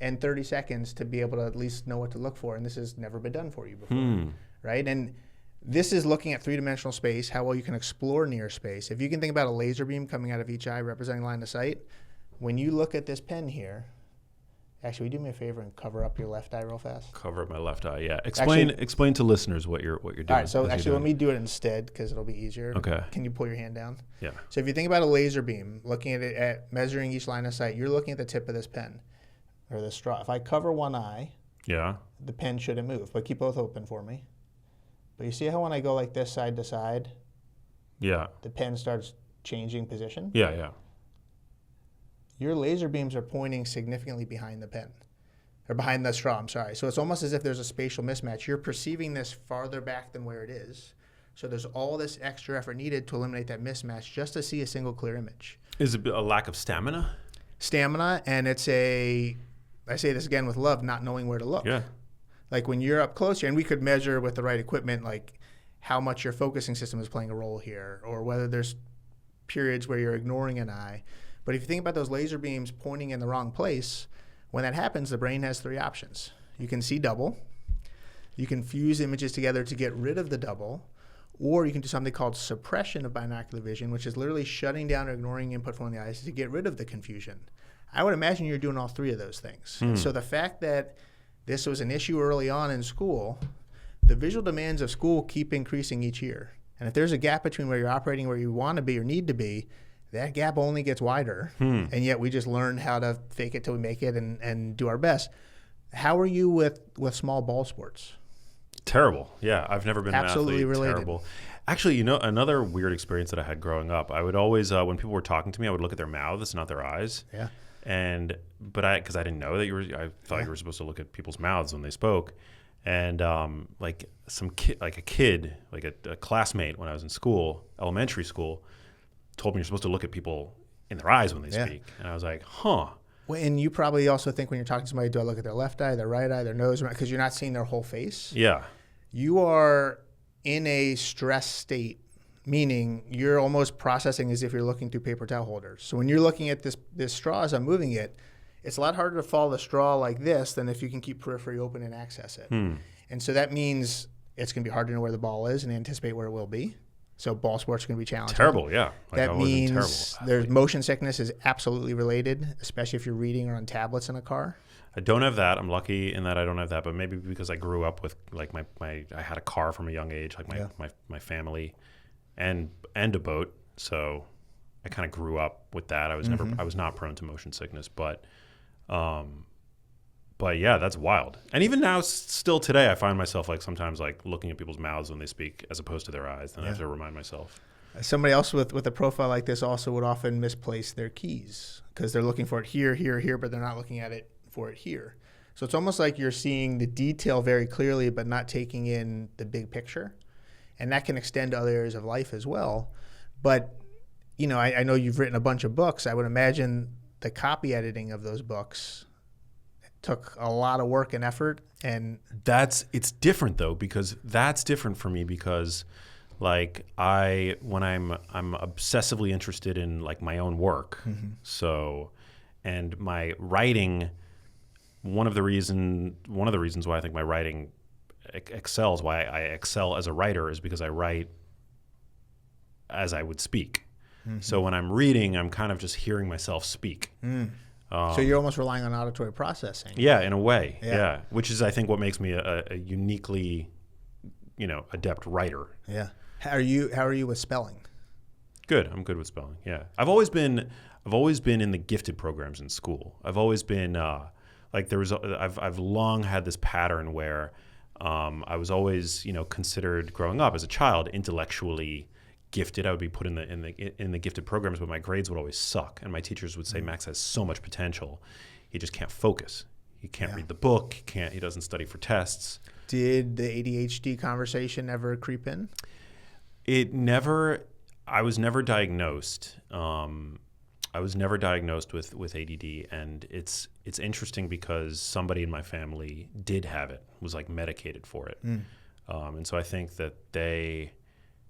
and 30 seconds to be able to at least know what to look for, and this has never been done for you before, right? And this is looking at three-dimensional space, how well you can explore near space. If you can think about a laser beam coming out of each eye representing line of sight, when you look at this pen here, Actually, will you do me a favor and cover up your left eye real fast? Cover up my left eye. Yeah. Explain to listeners what you're doing. All right. So actually, let me do it instead because it'll be easier. Okay. Can you pull your hand down? Yeah. So if you think about a laser beam, looking at it at measuring each line of sight, you're looking at the tip of this pen or the straw. If I cover one eye, Yeah. the pen shouldn't move, but keep both open for me. But you see how when I go like this side to side, Yeah. the pen starts changing position? Yeah. Yeah. Your laser beams are pointing significantly behind the pen, or behind the straw, I'm sorry. So it's almost as if there's a spatial mismatch. You're perceiving this farther back than where it is. So there's all this extra effort needed to eliminate that mismatch just to see a single clear image. Is it a lack of stamina? Stamina, and I say this again with love, not knowing where to look. Yeah. Like when you're up close here, and we could measure with the right equipment, like how much your focusing system is playing a role here, or whether there's periods where you're ignoring an eye. But if you think about those laser beams pointing in the wrong place, when that happens, the brain has three options. You can see double, you can fuse images together to get rid of the double, or you can do something called suppression of binocular vision, which is literally shutting down or ignoring input from the eyes to get rid of the confusion. I would imagine you're doing all three of those things. So the fact that this was an issue early on in school, the visual demands of school keep increasing each year. And if there's a gap between where you're operating, where you want to be or need to be, that gap only gets wider. And yet we just learn how to fake it till we make it and do our best. How are you with small ball sports? Terrible. Yeah, I've never been Absolutely an athlete. related. Terrible. Actually, another weird experience that I had growing up, I would always, when people were talking to me, I would look at their mouths, not their eyes. Yeah. Because I didn't know that I thought you were supposed to look at people's mouths when they spoke. And like a classmate when I was in school, elementary school, told me you're supposed to look at people in their eyes when they speak. And I was like, huh. Well, and you probably also think when you're talking to somebody, do I look at their left eye, their right eye, their nose, because you're not seeing their whole face. Yeah. You are in a stress state, meaning you're almost processing as if you're looking through paper towel holders. So when you're looking at this straw as I'm moving it, it's a lot harder to follow the straw like this than if you can keep periphery open and access it. And so that means it's going to be hard to know where the ball is and anticipate where it will be. So ball sports are going to be challenging. Terrible, yeah. That means there's motion sickness is absolutely related, especially if you're reading or on tablets in a car. I don't have that. I'm lucky in that I don't have that, but maybe because I grew up with like I had a car from a young age, like my family and a boat. So I kind of grew up with that. I was not prone to motion sickness, but yeah, that's wild. And even now, still today, I find myself like sometimes like looking at people's mouths when they speak as opposed to their eyes. And I have to remind myself. Somebody else with a profile like this also would often misplace their keys because they're looking for it here, here, here, but they're not looking at it for it here. So it's almost like you're seeing the detail very clearly, but not taking in the big picture. And that can extend to other areas of life as well. But, I know you've written a bunch of books. I would imagine the copy editing of those books took a lot of work and effort. And it's different though, because that's different for me because like when I'm obsessively interested in like my own work. So, and my writing, one of the reasons why I think my writing excels, why I excel as a writer is because I write as I would speak. So when I'm reading, I'm kind of just hearing myself speak. So you're almost relying on auditory processing. Yeah, in a way. Yeah. Which is, I think, what makes me a uniquely, adept writer. Yeah. How are you with spelling? Good. I'm good with spelling. Yeah. I've always been in the gifted programs in school. I've always been I've long had this pattern where I was always, considered growing up as a child intellectually gifted. I would be put in the gifted programs, but my grades would always suck. And my teachers would say, Max has so much potential. He just can't focus. He can't read the book. He doesn't study for tests. Did the ADHD conversation ever creep in? I was never diagnosed. I was never diagnosed with ADD, and it's interesting because somebody in my family did have it, was like medicated for it. And so I think that they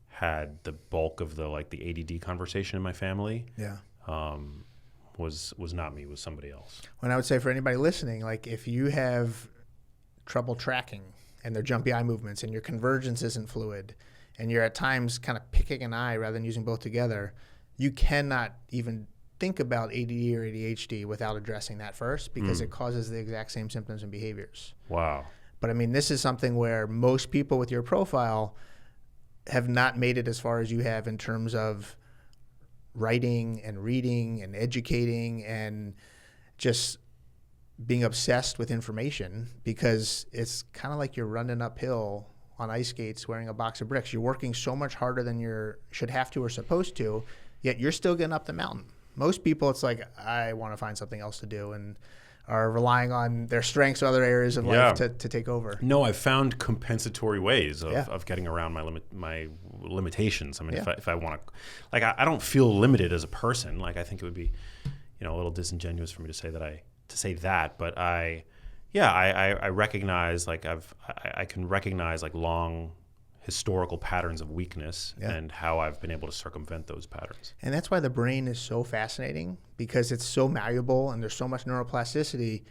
had the bulk of the ADD conversation in my family. Yeah. Was not me, was somebody else. And I would say for anybody listening, like if you have trouble tracking and their jumpy eye movements and your convergence isn't fluid and you're at times kind of picking an eye rather than using both together, you cannot even think about ADD or ADHD without addressing that first, because it causes the exact same symptoms and behaviors. Wow. But I mean, this is something where most people with your profile have not made it as far as you have in terms of writing and reading and educating and just being obsessed with information, because it's kind of like you're running uphill on ice skates wearing a box of bricks. You're working so much harder than you should have to or supposed to, yet you're still getting up the mountain. Most people, it's like, I want to find something else to do, and are relying on their strengths or other areas of life to take over. No, I've found compensatory ways of getting around my limitations. I mean, if I want to, like, I don't feel limited as a person. Like, I think it would be, a little disingenuous for me to say that, but I recognize, like, I can recognize, like, long historical patterns of weakness and how I've been able to circumvent those patterns. And that's why the brain is so fascinating, because it's so malleable and there's so much neuroplasticity.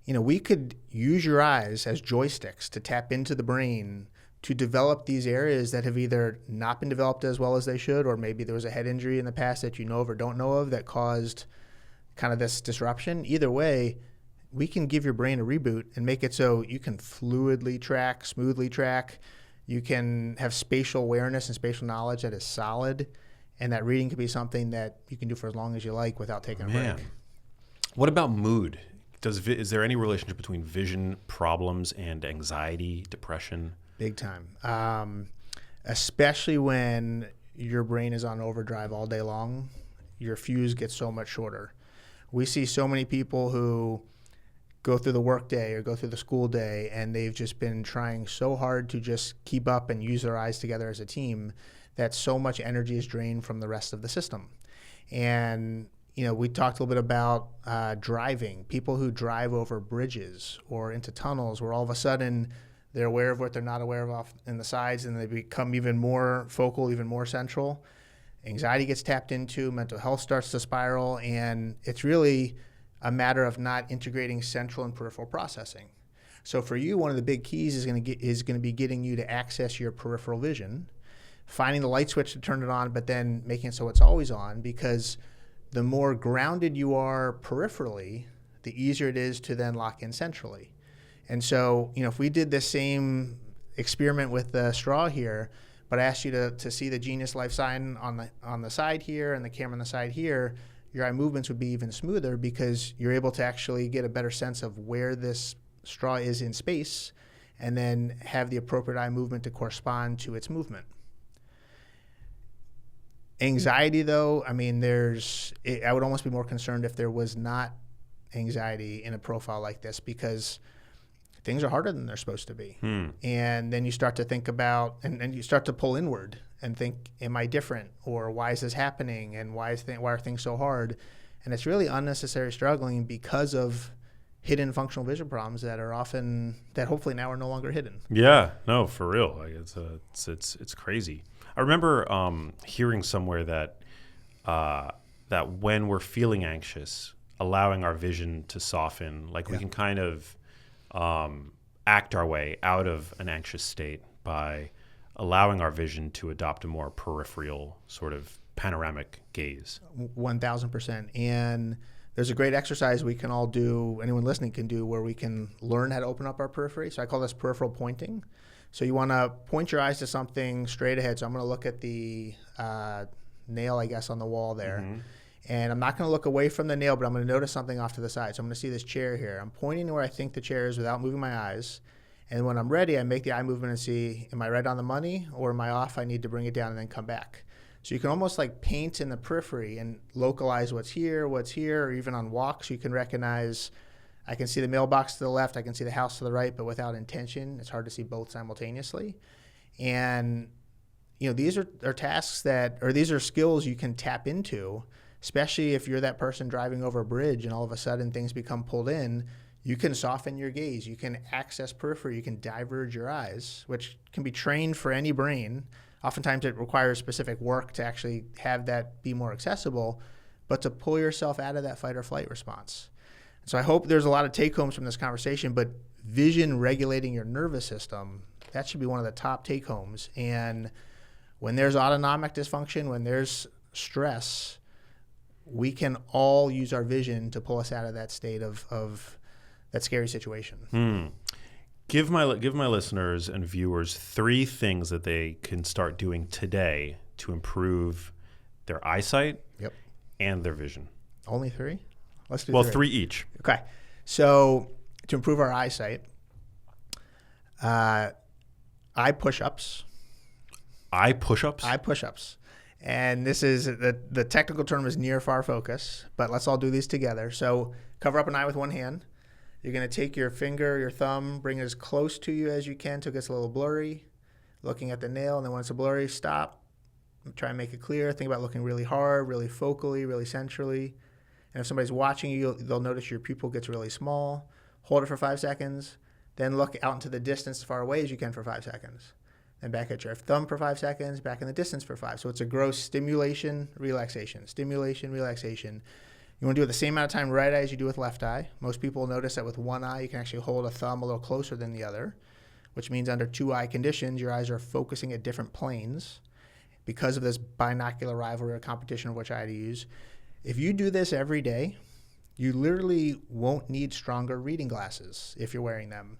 We could use your eyes as joysticks to tap into the brain to develop these areas that have either not been developed as well as they should, or maybe there was a head injury in the past that you know of or don't know of that caused kind of this disruption. Either way, we can give your brain a reboot and make it so you can fluidly track, smoothly track. You can have spatial awareness and spatial knowledge that is solid, and that reading can be something that you can do for as long as you like without taking a break. What about mood? Is there any relationship between vision problems and anxiety, depression? Big time. Especially when your brain is on overdrive all day long, your fuse gets so much shorter. We see so many people who go through the work day or go through the school day, and they've just been trying so hard to just keep up and use their eyes together as a team that so much energy is drained from the rest of the system. And, we talked a little bit about driving. People who drive over bridges or into tunnels, where all of a sudden they're aware of what they're not aware of off in the sides, and they become even more focal, even more central. Anxiety gets tapped into, mental health starts to spiral, and it's really a matter of not integrating central and peripheral processing. So for you, one of the big keys is going to be getting you to access your peripheral vision, finding the light switch to turn it on, but then making it so it's always on, because the more grounded you are peripherally, the easier it is to then lock in centrally. And so, if we did the same experiment with the straw here, but I asked you to see the Genius Life sign on the side here and the camera on the side here, your eye movements would be even smoother, because you're able to actually get a better sense of where this straw is in space, and then have the appropriate eye movement to correspond to its movement. Anxiety, though, I mean, I would almost be more concerned if there was not anxiety in a profile like this, because things are harder than they're supposed to be. And then you start to think about, and you start to pull inward and think, am I different? Or why is this happening? And why are things so hard? And it's really unnecessary struggling because of hidden functional vision problems that hopefully now are no longer hidden. Yeah, no, for real. Like, it's crazy. I remember hearing somewhere that when we're feeling anxious, allowing our vision to soften, like we can kind of act our way out of an anxious state by allowing our vision to adopt a more peripheral sort of panoramic gaze. 1,000%. And there's a great exercise we can all do, anyone listening can do, where we can learn how to open up our periphery. So I call this peripheral pointing. So you want to point your eyes to something straight ahead. So I'm going to look at the nail, I guess, on the wall there. Mm-hmm. And I'm not going to look away from the nail, but I'm going to notice something off to the side. So I'm going to see this chair here. I'm pointing to where I think the chair is without moving my eyes. And when I'm ready, I make the eye movement and see, am I right on the money or am I off? I need to bring it down and then come back. So you can almost like paint in the periphery and localize what's here, or even on walks, you can recognize, I can see the mailbox to the left, I can see the house to the right, but without intention. It's hard to see both simultaneously. And, these are tasks these are skills you can tap into, especially if you're that person driving over a bridge and all of a sudden things become pulled in. You can soften your gaze. You can access periphery. You can diverge your eyes, which can be trained for any brain. Oftentimes it requires specific work to actually have that be more accessible, but to pull yourself out of that fight or flight response. So I hope there's a lot of take-homes from this conversation, but vision regulating your nervous system, that should be one of the top take-homes. And when there's autonomic dysfunction, when there's stress, we can all use our vision to pull us out of that state of that scary situation. Give my listeners and viewers 3 things that they can start doing today to improve their eyesight and their vision. Only 3? Let's do 3 each. Okay. So to improve our eyesight, eye push-ups. Eye push-ups? Eye push-ups. And this is, the technical term is near-far focus, but let's all do these together. So cover up an eye with one hand. You're going to take your finger, your thumb, bring it as close to you as you can till it gets a little blurry, looking at the nail, and then when it's blurry, stop. Try and make it clear. Think about looking really hard, really focally, really centrally. And if somebody's watching you, they'll notice your pupil gets really small. Hold it for 5 seconds. Then look out into the distance as far away as you can for 5 seconds. Then back at your thumb for 5 seconds, back in the distance for 5. So it's a gross stimulation, relaxation, stimulation, relaxation. You want to do it the same amount of time right eye as you do with left eye. Most people notice that with one eye, you can actually hold a thumb a little closer than the other, which means under 2 eye conditions, your eyes are focusing at different planes because of this binocular rivalry or competition of which eye to use. If you do this every day, you literally won't need stronger reading glasses if you're wearing them.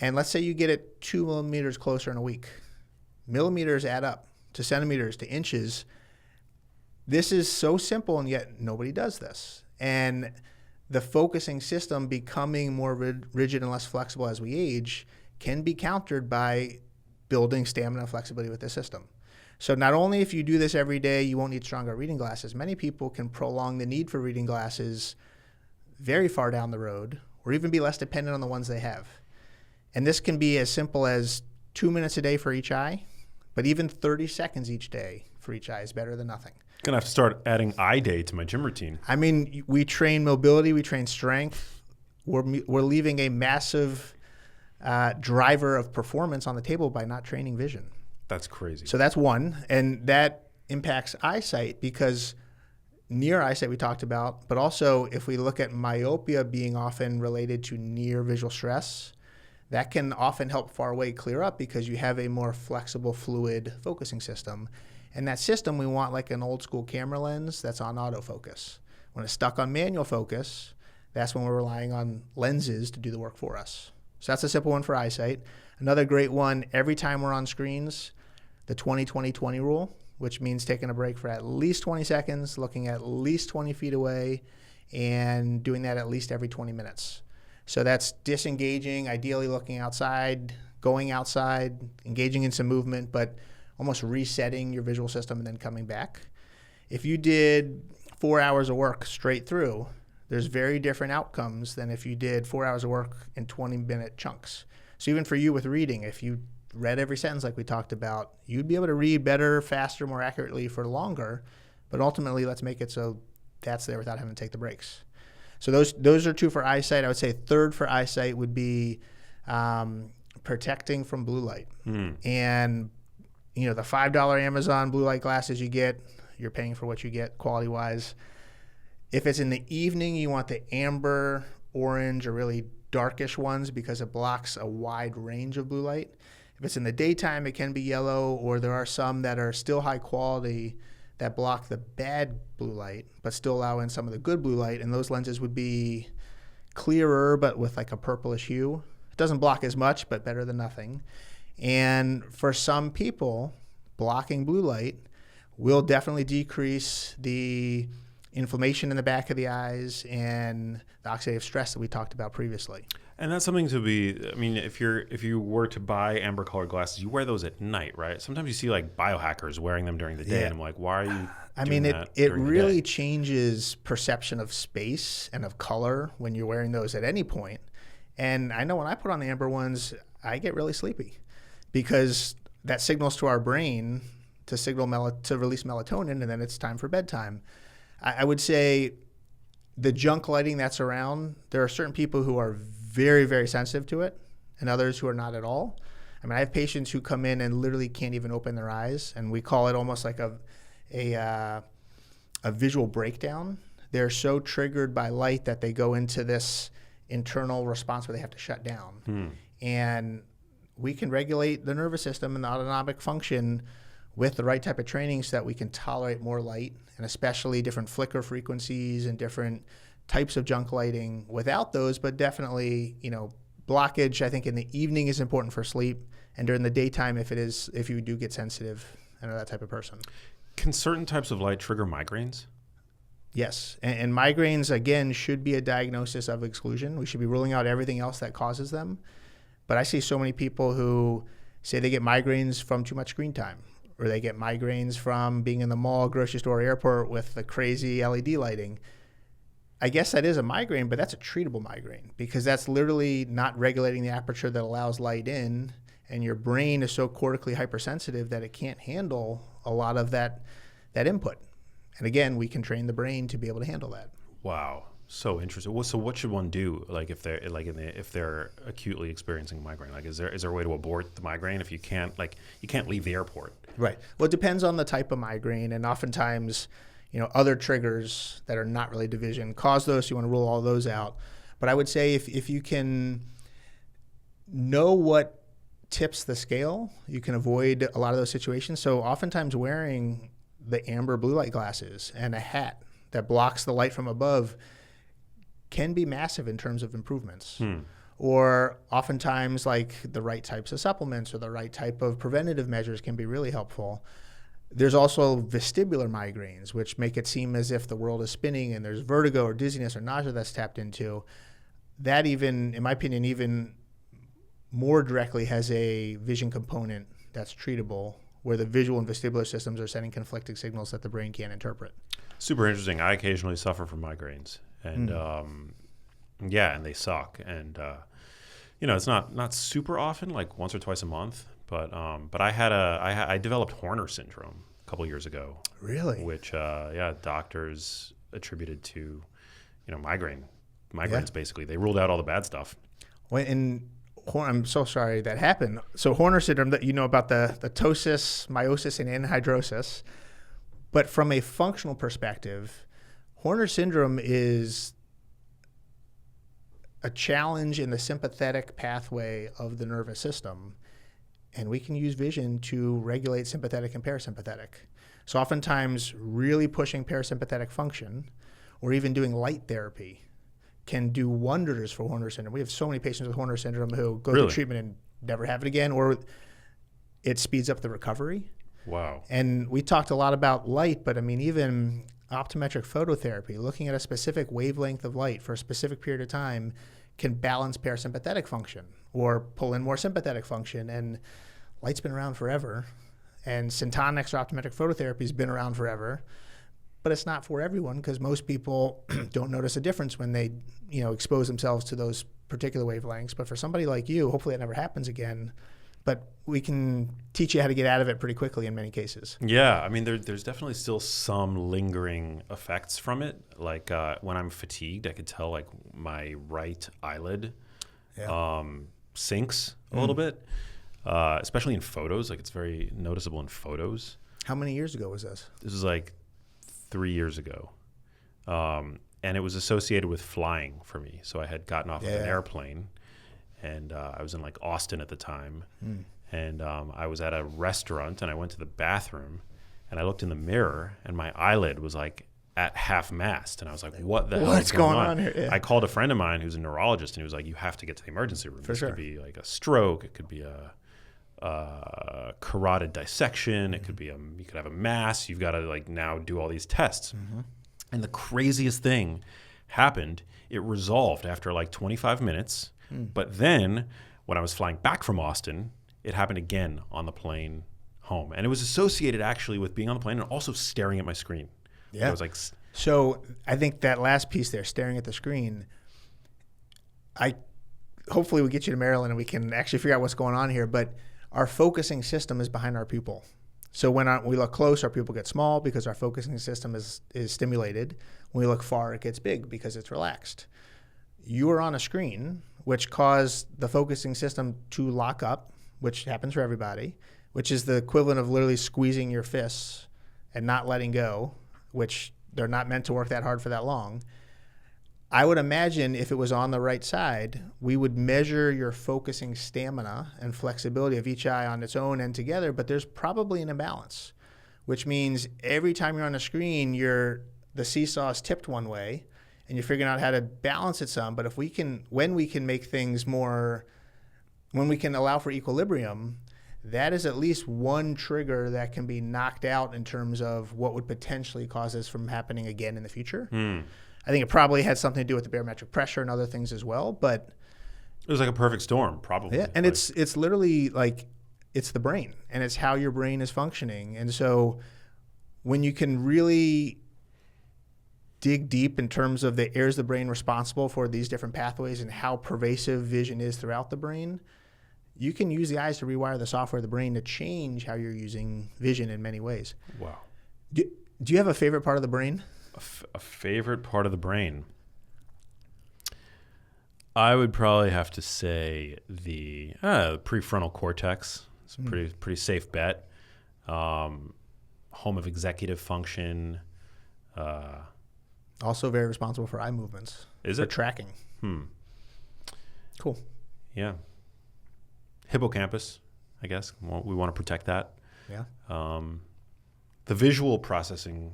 And let's say you get it 2 millimeters closer in a week. Millimeters add up to centimeters to inches. This is so simple, and yet nobody does this. And the focusing system becoming more rigid and less flexible as we age can be countered by building stamina and flexibility with the system. So not only if you do this every day, you won't need stronger reading glasses. Many people can prolong the need for reading glasses very far down the road, or even be less dependent on the ones they have. And this can be as simple as 2 minutes a day for each eye, but even 30 seconds each day for each eye is better than nothing. Gonna have to start adding eye day to my gym routine. I mean, we train mobility, we train strength. We're leaving a massive driver of performance on the table by not training vision. That's crazy. So that's one, and that impacts eyesight because near eyesight we talked about, but also if we look at myopia being often related to near visual stress, that can often help far away clear up because you have a more flexible, fluid focusing system. And that system we want like an old school camera lens that's on autofocus. When it's stuck on manual focus, that's when we're relying on lenses to do the work for us. So that's a simple one for eyesight. Another great one, every time we're on screens, the 20-20-20 rule, which means taking a break for at least 20 seconds, looking at least 20 feet away, and doing that at least every 20 minutes. So that's disengaging, ideally looking outside, going outside, engaging in some movement, but almost resetting your visual system and then coming back. If you did 4 hours of work straight through, there's very different outcomes than if you did 4 hours of work in 20-minute chunks. So even for you with reading, if you read every sentence like we talked about, you'd be able to read better, faster, more accurately for longer, but ultimately let's make it so that's there without having to take the breaks. So those are 2 for eyesight. I would say third for eyesight would be protecting from blue light. And you know, the $5 Amazon blue light glasses you get, you're paying for what you get quality-wise. If it's in the evening, you want the amber, orange, or really darkish ones because it blocks a wide range of blue light. If it's in the daytime, it can be yellow, or there are some that are still high quality that block the bad blue light, but still allow in some of the good blue light, and those lenses would be clearer, but with like a purplish hue. It doesn't block as much, but better than nothing. And for some people, blocking blue light will definitely decrease the inflammation in the back of the eyes and the oxidative stress that we talked about previously. And that's something to be, I mean, if you were to buy amber colored glasses, you wear those at night, right? Sometimes you see like biohackers wearing them during the day, and I'm like, why are you doing that it during the really day? changes perception of space and of color when you're wearing those at any point. And I know when I put on the amber ones, I get really sleepy because that signals to our brain to to release melatonin, and then it's time for bedtime. I would say the junk lighting that's around, there are certain people who are very, very sensitive to it and others who are not at all. I mean, I have patients who come in and literally can't even open their eyes, and we call it almost like a visual breakdown. They're so triggered by light that they go into this internal response where they have to shut down. And we can regulate the nervous system and the autonomic function with the right type of training so that we can tolerate more light, and especially different flicker frequencies and different types of junk lighting without those, but definitely, blockage, I think in the evening is important for sleep, and during the daytime if you do get sensitive and are that type of person. Can certain types of light trigger migraines? Yes, and migraines, again, should be a diagnosis of exclusion. We should be ruling out everything else that causes them. But I see so many people who say they get migraines from too much screen time, or they get migraines from being in the mall, grocery store, airport with the crazy LED lighting. I guess that is a migraine, but that's a treatable migraine because that's literally not regulating the aperture that allows light in, and your brain is so cortically hypersensitive that it can't handle a lot of that input. And again, we can train the brain to be able to handle that. Wow, so interesting. So what should one do, like if they're acutely experiencing migraine? Like, is there a way to abort the migraine if you can't leave the airport? Right. Well, it depends on the type of migraine, and oftentimes, other triggers that are not related to vision cause those. So you want to rule all those out. But I would say if you can know what tips the scale, you can avoid a lot of those situations. So oftentimes wearing the amber blue light glasses and a hat that blocks the light from above can be massive in terms of improvements. Or oftentimes, like the right types of supplements or the right type of preventative measures can be really helpful. There's also vestibular migraines, which make it seem as if the world is spinning and there's vertigo or dizziness or nausea that's tapped into. That even, in my opinion, even more directly has a vision component that's treatable, where the visual and vestibular systems are sending conflicting signals that the brain can't interpret. Super interesting. I occasionally suffer from migraines, and and they suck. And it's not super often, like once or twice a month. But I developed Horner syndrome a couple years ago. Really? Which doctors attributed to migraines. Basically, they ruled out all the bad stuff. I'm so sorry that happened. So Horner syndrome, that about the ptosis, meiosis, and anhidrosis. But from a functional perspective, Horner syndrome is a challenge in the sympathetic pathway of the nervous system. And we can use vision to regulate sympathetic and parasympathetic. So oftentimes really pushing parasympathetic function or even doing light therapy can do wonders for Horner syndrome. We have so many patients with Horner syndrome who go through treatment and never have it again, or it speeds up the recovery. Wow. And we talked a lot about light, but even optometric phototherapy, looking at a specific wavelength of light for a specific period of time, can balance parasympathetic function or pull in more sympathetic function. And light's been around forever, and Synton extra-optometric phototherapy has been around forever. But it's not for everyone because most people don't notice a difference when they, expose themselves to those particular wavelengths. But for somebody like you, hopefully it never happens again. But we can teach you how to get out of it pretty quickly in many cases. Yeah, there's definitely still some lingering effects from it. Like when I'm fatigued, I could tell like my right eyelid sinks a little bit, especially in photos. Like it's very noticeable in photos. How many years ago was this? This was like 3 years ago. And it was associated with flying for me. So I had gotten off of an airplane, and I was in like Austin at the time. And I was at a restaurant, and I went to the bathroom, and I looked in the mirror, and my eyelid was like at half mast. And I was like, what the hell is going on here? Yeah. I called a friend of mine who's a neurologist, and he was like, you have to get to the emergency room. This could be like a stroke. It could be a carotid dissection. It could be you could have a mass. You've got to like now do all these tests. And the craziest thing happened. It resolved after like 25 minutes. But then when I was flying back from Austin, it happened again on the plane home. And it was associated actually with being on the plane and also staring at my screen. Yeah. I was like, so I think that last piece there, staring at the screen, hopefully we get you to Maryland and we can actually figure out what's going on here. But our focusing system is behind our pupil. So when we look close, our pupil gets small because our focusing system is stimulated. When we look far, it gets big because it's relaxed. You are on a screen, which caused the focusing system to lock up, which happens for everybody, which is the equivalent of literally squeezing your fists and not letting go, which they're not meant to work that hard for that long. I would imagine if it was on the right side, we would measure your focusing stamina and flexibility of each eye on its own and together, but there's probably an imbalance, which means every time you're on a screen, the seesaw is tipped one way and you're figuring out how to balance it some. But when we can allow for equilibrium, that is at least one trigger that can be knocked out in terms of what would potentially cause this from happening again in the future. I think it probably had something to do with the barometric pressure and other things as well, but it was like a perfect storm, probably. Yeah, and it's literally like it's the brain, and it's how your brain is functioning. And so when you can really dig deep in terms of the areas of the brain responsible for these different pathways and how pervasive vision is throughout the brain, you can use the eyes to rewire the software of the brain to change how you're using vision in many ways. Wow. Do you have a favorite part of the brain? A favorite part of the brain? I would probably have to say the prefrontal cortex. It's a pretty safe bet. Home of executive function. Also very responsible for eye movements. Is for it? Tracking. Cool. Yeah. Hippocampus, I guess. We want to protect that. Yeah. The visual processing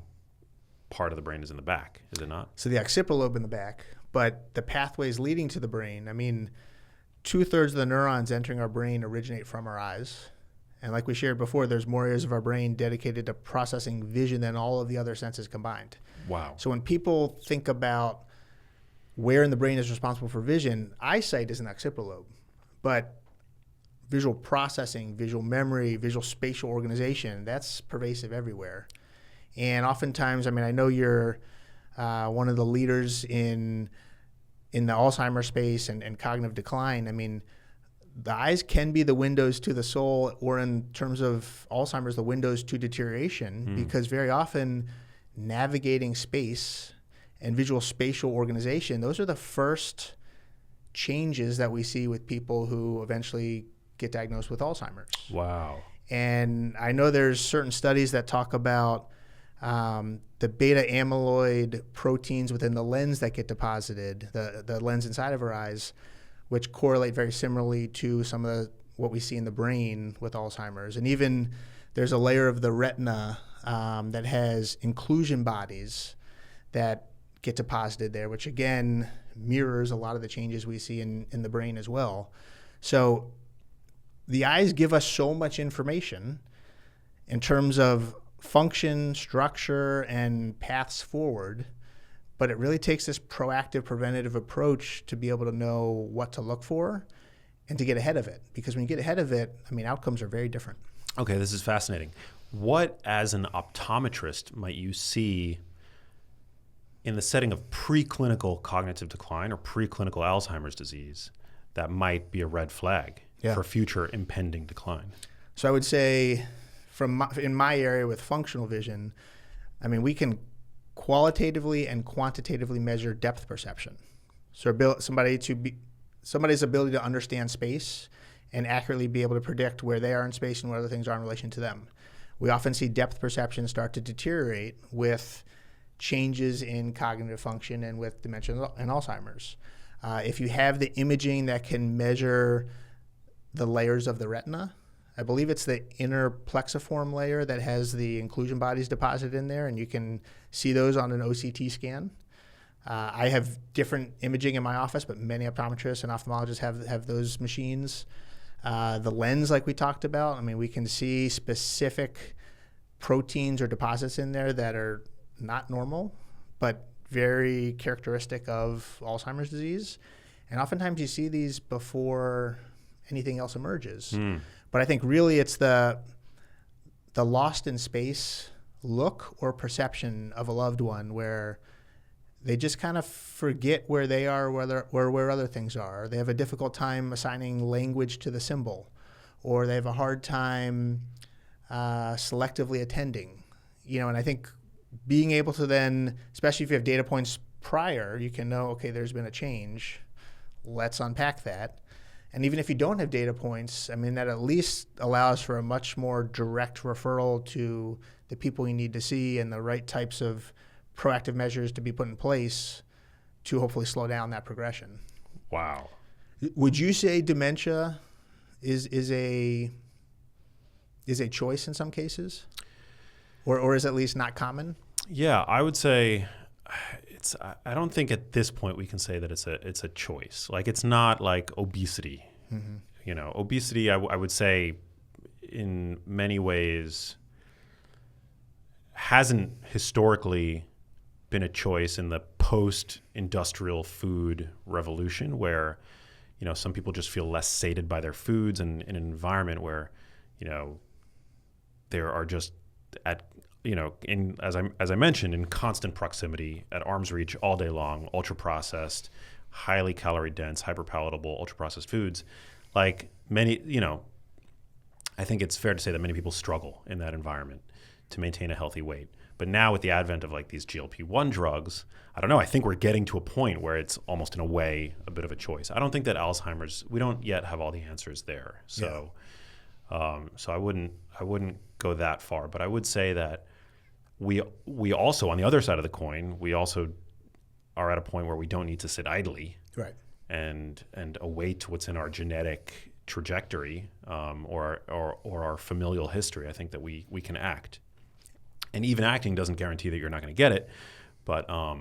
part of the brain is in the back, is it not? So the occipital lobe in the back, but the pathways leading to the brain, 2/3 of the neurons entering our brain originate from our eyes. And like we shared before, there's more areas of our brain dedicated to processing vision than all of the other senses combined. Wow. So when people think about where in the brain is responsible for vision, eyesight is an occipital lobe, but visual processing, visual memory, visual spatial organization, that's pervasive everywhere. And oftentimes, I know you're one of the leaders in the Alzheimer's space and cognitive decline. The eyes can be the windows to the soul, or in terms of Alzheimer's, the windows to deterioration, because very often navigating space and visual spatial organization, those are the first changes that we see with people who eventually get diagnosed with Alzheimer's. Wow. And I know there's certain studies that talk about the beta amyloid proteins within the lens that get deposited, the lens inside of our eyes, which correlate very similarly to some of what we see in the brain with Alzheimer's. And even there's a layer of the retina that has inclusion bodies that get deposited there, which again mirrors a lot of the changes we see in the brain as well. So the eyes give us so much information in terms of function, structure, and paths forward, but it really takes this proactive, preventative approach to be able to know what to look for and to get ahead of it. Because when you get ahead of it, outcomes are very different. Okay, this is fascinating. What, as an optometrist, might you see in the setting of preclinical cognitive decline or preclinical Alzheimer's disease that might be a red flag for future impending decline? So I would say in my area with functional vision, we can qualitatively and quantitatively measure depth perception. So somebody's ability to understand space and accurately be able to predict where they are in space and where other things are in relation to them. We often see depth perception start to deteriorate with changes in cognitive function and with dementia and Alzheimer's. If you have the imaging that can measure the layers of the retina, I believe it's the inner plexiform layer that has the inclusion bodies deposited in there, and you can see those on an OCT scan. I have different imaging in my office, but many optometrists and ophthalmologists have those machines. The lens, like we talked about, we can see specific proteins or deposits in there that are not normal, but very characteristic of Alzheimer's disease. And oftentimes you see these before anything else emerges. But I think really it's the lost in space look or perception of a loved one where they just kind of forget where they are or where other things are. They have a difficult time assigning language to the symbol, or they have a hard time selectively attending. And I think being able to then, especially if you have data points prior, you can know, okay, there's been a change. Let's unpack that. And even if you don't have data points, that at least allows for a much more direct referral to the people you need to see and the right types of proactive measures to be put in place to hopefully slow down that progression. Wow. Would you say dementia is a choice in some cases, or is at least not common? Yeah, I would say it's. I don't think at this point we can say that it's a choice. Like, it's not like obesity. Mm-hmm. You know, obesity, I would say in many ways hasn't historically been a choice in the post-industrial food revolution, where, you know, some people just feel less sated by their foods, and in an environment where, you know, there are just at, you know, in as I mentioned, in constant proximity, at arm's reach all day long, ultra processed, highly calorie dense, hyper palatable, ultra processed foods. Like, many, you know, I think it's fair to say that many people struggle in that environment to maintain a healthy weight. But now with the advent of like these GLP-1 drugs, I don't know, I think we're getting to a point where it's almost in a way a bit of a choice. I don't think that Alzheimer's, we don't yet have all the answers there. So so I wouldn't go that far, but I would say that we also, on the other side of the coin, we also are at a point where we don't need to sit idly, Right. and await what's in our genetic trajectory, or our familial history. I think that we can act. And even acting doesn't guarantee that you're not going to get it, but I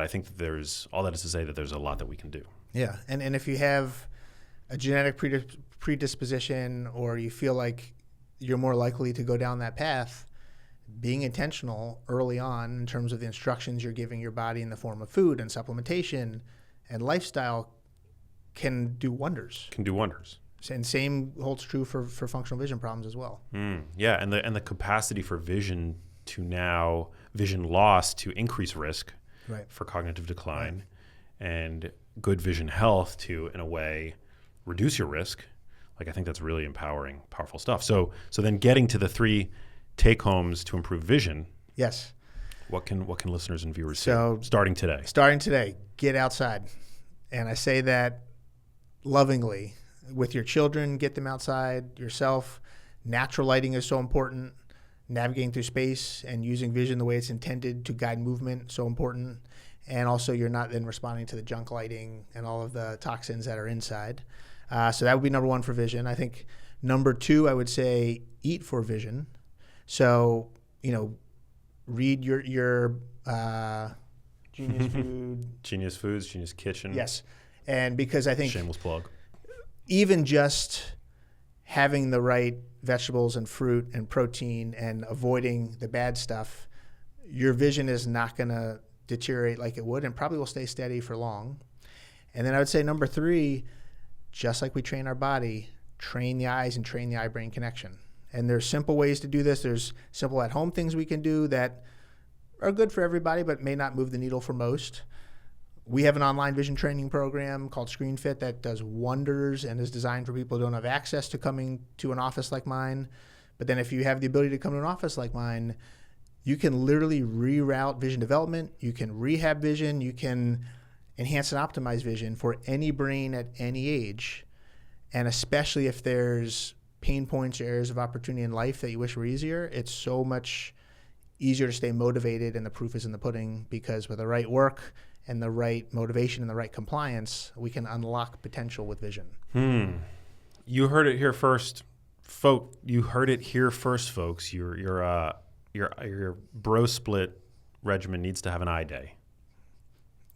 think that there's, all that is to say that there's a lot that we can do. Yeah, and if you have a genetic predisposition, or you feel like you're more likely to go down that path, being intentional early on in terms of the instructions you're giving your body in the form of food and supplementation and lifestyle can do wonders. And same holds true for functional vision problems as well. Yeah, and the capacity for vision loss to increase risk, Right. for cognitive decline, and good vision health to, in a way, reduce your risk. Like, I think that's really empowering, powerful stuff. So then getting to the 3 take-homes to improve vision. Yes. What can listeners and viewers do starting today? Starting today, get outside. And I say that lovingly. With your children, get them outside. Yourself, natural lighting is so important. Navigating through space and using vision the way it's intended to guide movement, so important. And also, you're not then responding to the junk lighting and all of the toxins that are inside. So that would be number 1 for vision. I think number 2, I would say eat for vision. So, you know, read your Genius Food. Genius Foods, Genius Kitchen. Yes. And because I think shameless plug. Even just having the right vegetables and fruit and protein and avoiding the bad stuff, your vision is not going to deteriorate like it would, and probably will stay steady for long. And then I would say number 3, just like we train our body, train the eyes and train the eye-brain connection. And there's simple ways to do this. There's simple at-home things we can do that are good for everybody but may not move the needle for most. We have an online vision training program called ScreenFit that does wonders and is designed for people who don't have access to coming to an office like mine. But then if you have the ability to come to an office like mine, you can literally reroute vision development. You can rehab vision. You can enhance and optimize vision for any brain at any age. And especially if there's pain points or areas of opportunity in life that you wish were easier, it's so much easier to stay motivated, and the proof is in the pudding, because with the right work and the right motivation and the right compliance, we can unlock potential with vision. You heard it here first, folks. Folks. Your bro split regimen needs to have an eye day.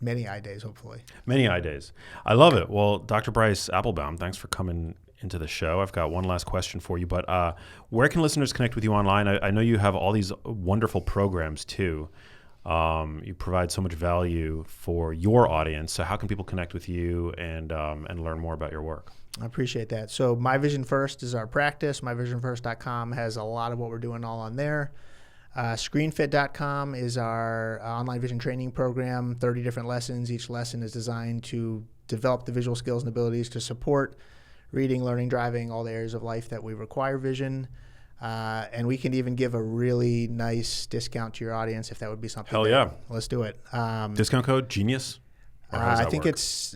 Many eye days, hopefully. Many eye days. I love it. Well, Dr. Bryce Appelbaum, thanks for coming into the show. I've got one last question for you, but where can listeners connect with you online? I know you have all these wonderful programs too. You provide so much value for your audience. So how can people connect with you and learn more about your work? I appreciate that. So My Vision First is our practice. MyVisionFirst.com has a lot of what we're doing all on there. ScreenFit.com is our online vision training program, 30 different lessons. Each lesson is designed to develop the visual skills and abilities to support reading, learning, driving, all the areas of life that we require vision. And we can even give a really nice discount to your audience if that would be something. Hell yeah. Let's do it. Discount code GENIUS? I think it's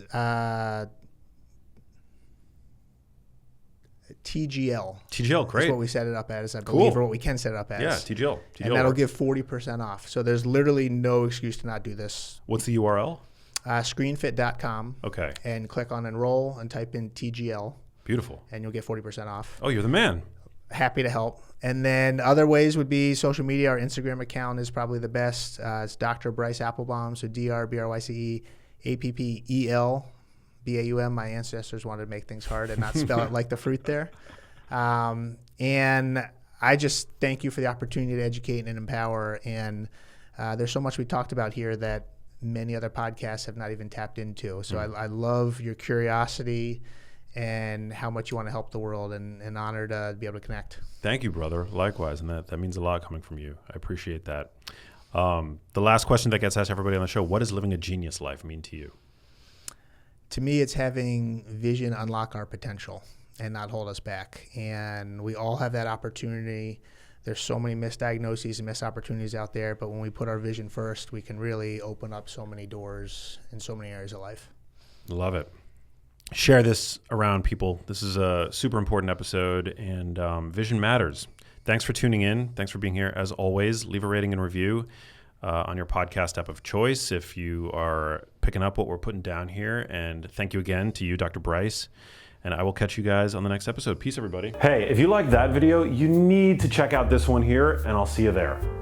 TGL. TGL, great. That's what we set it up as, I believe, or what we can set it up as. Yeah, TGL. And that'll give 40% off. So there's literally no excuse to not do this. What's the URL? Screenfit.com. Okay. And click on enroll and type in TGL. Beautiful. And you'll get 40% off. Oh, you're the man. Happy to help. And then other ways would be social media. Our Instagram account is probably the best. It's Dr. Bryce Appelbaum. So DrBryce Appelbaum. My ancestors wanted to make things hard and not spell it like the fruit there. And I just thank you for the opportunity to educate and empower. And there's so much we talked about here that many other podcasts have not even tapped into. So I love your curiosity and how much you want to help the world, and honored to be able to connect. Thank you, brother. Likewise, and that means a lot coming from you. I appreciate that. The last question that gets asked to everybody on the show, what does living a genius life mean to you? To me, it's having vision unlock our potential and not hold us back. And we all have that opportunity. There's so many misdiagnoses and missed opportunities out there, but when we put our vision first, we can really open up so many doors in so many areas of life. Love it. Share this around people. This is a super important episode, and vision matters. Thanks for tuning in. Thanks for being here. As always, leave a rating and review on your podcast app of choice if you are picking up what we're putting down here. And thank you again to you, Dr. Bryce. And I will catch you guys on the next episode. Peace, everybody. Hey, if you liked that video, you need to check out this one here, and I'll see you there.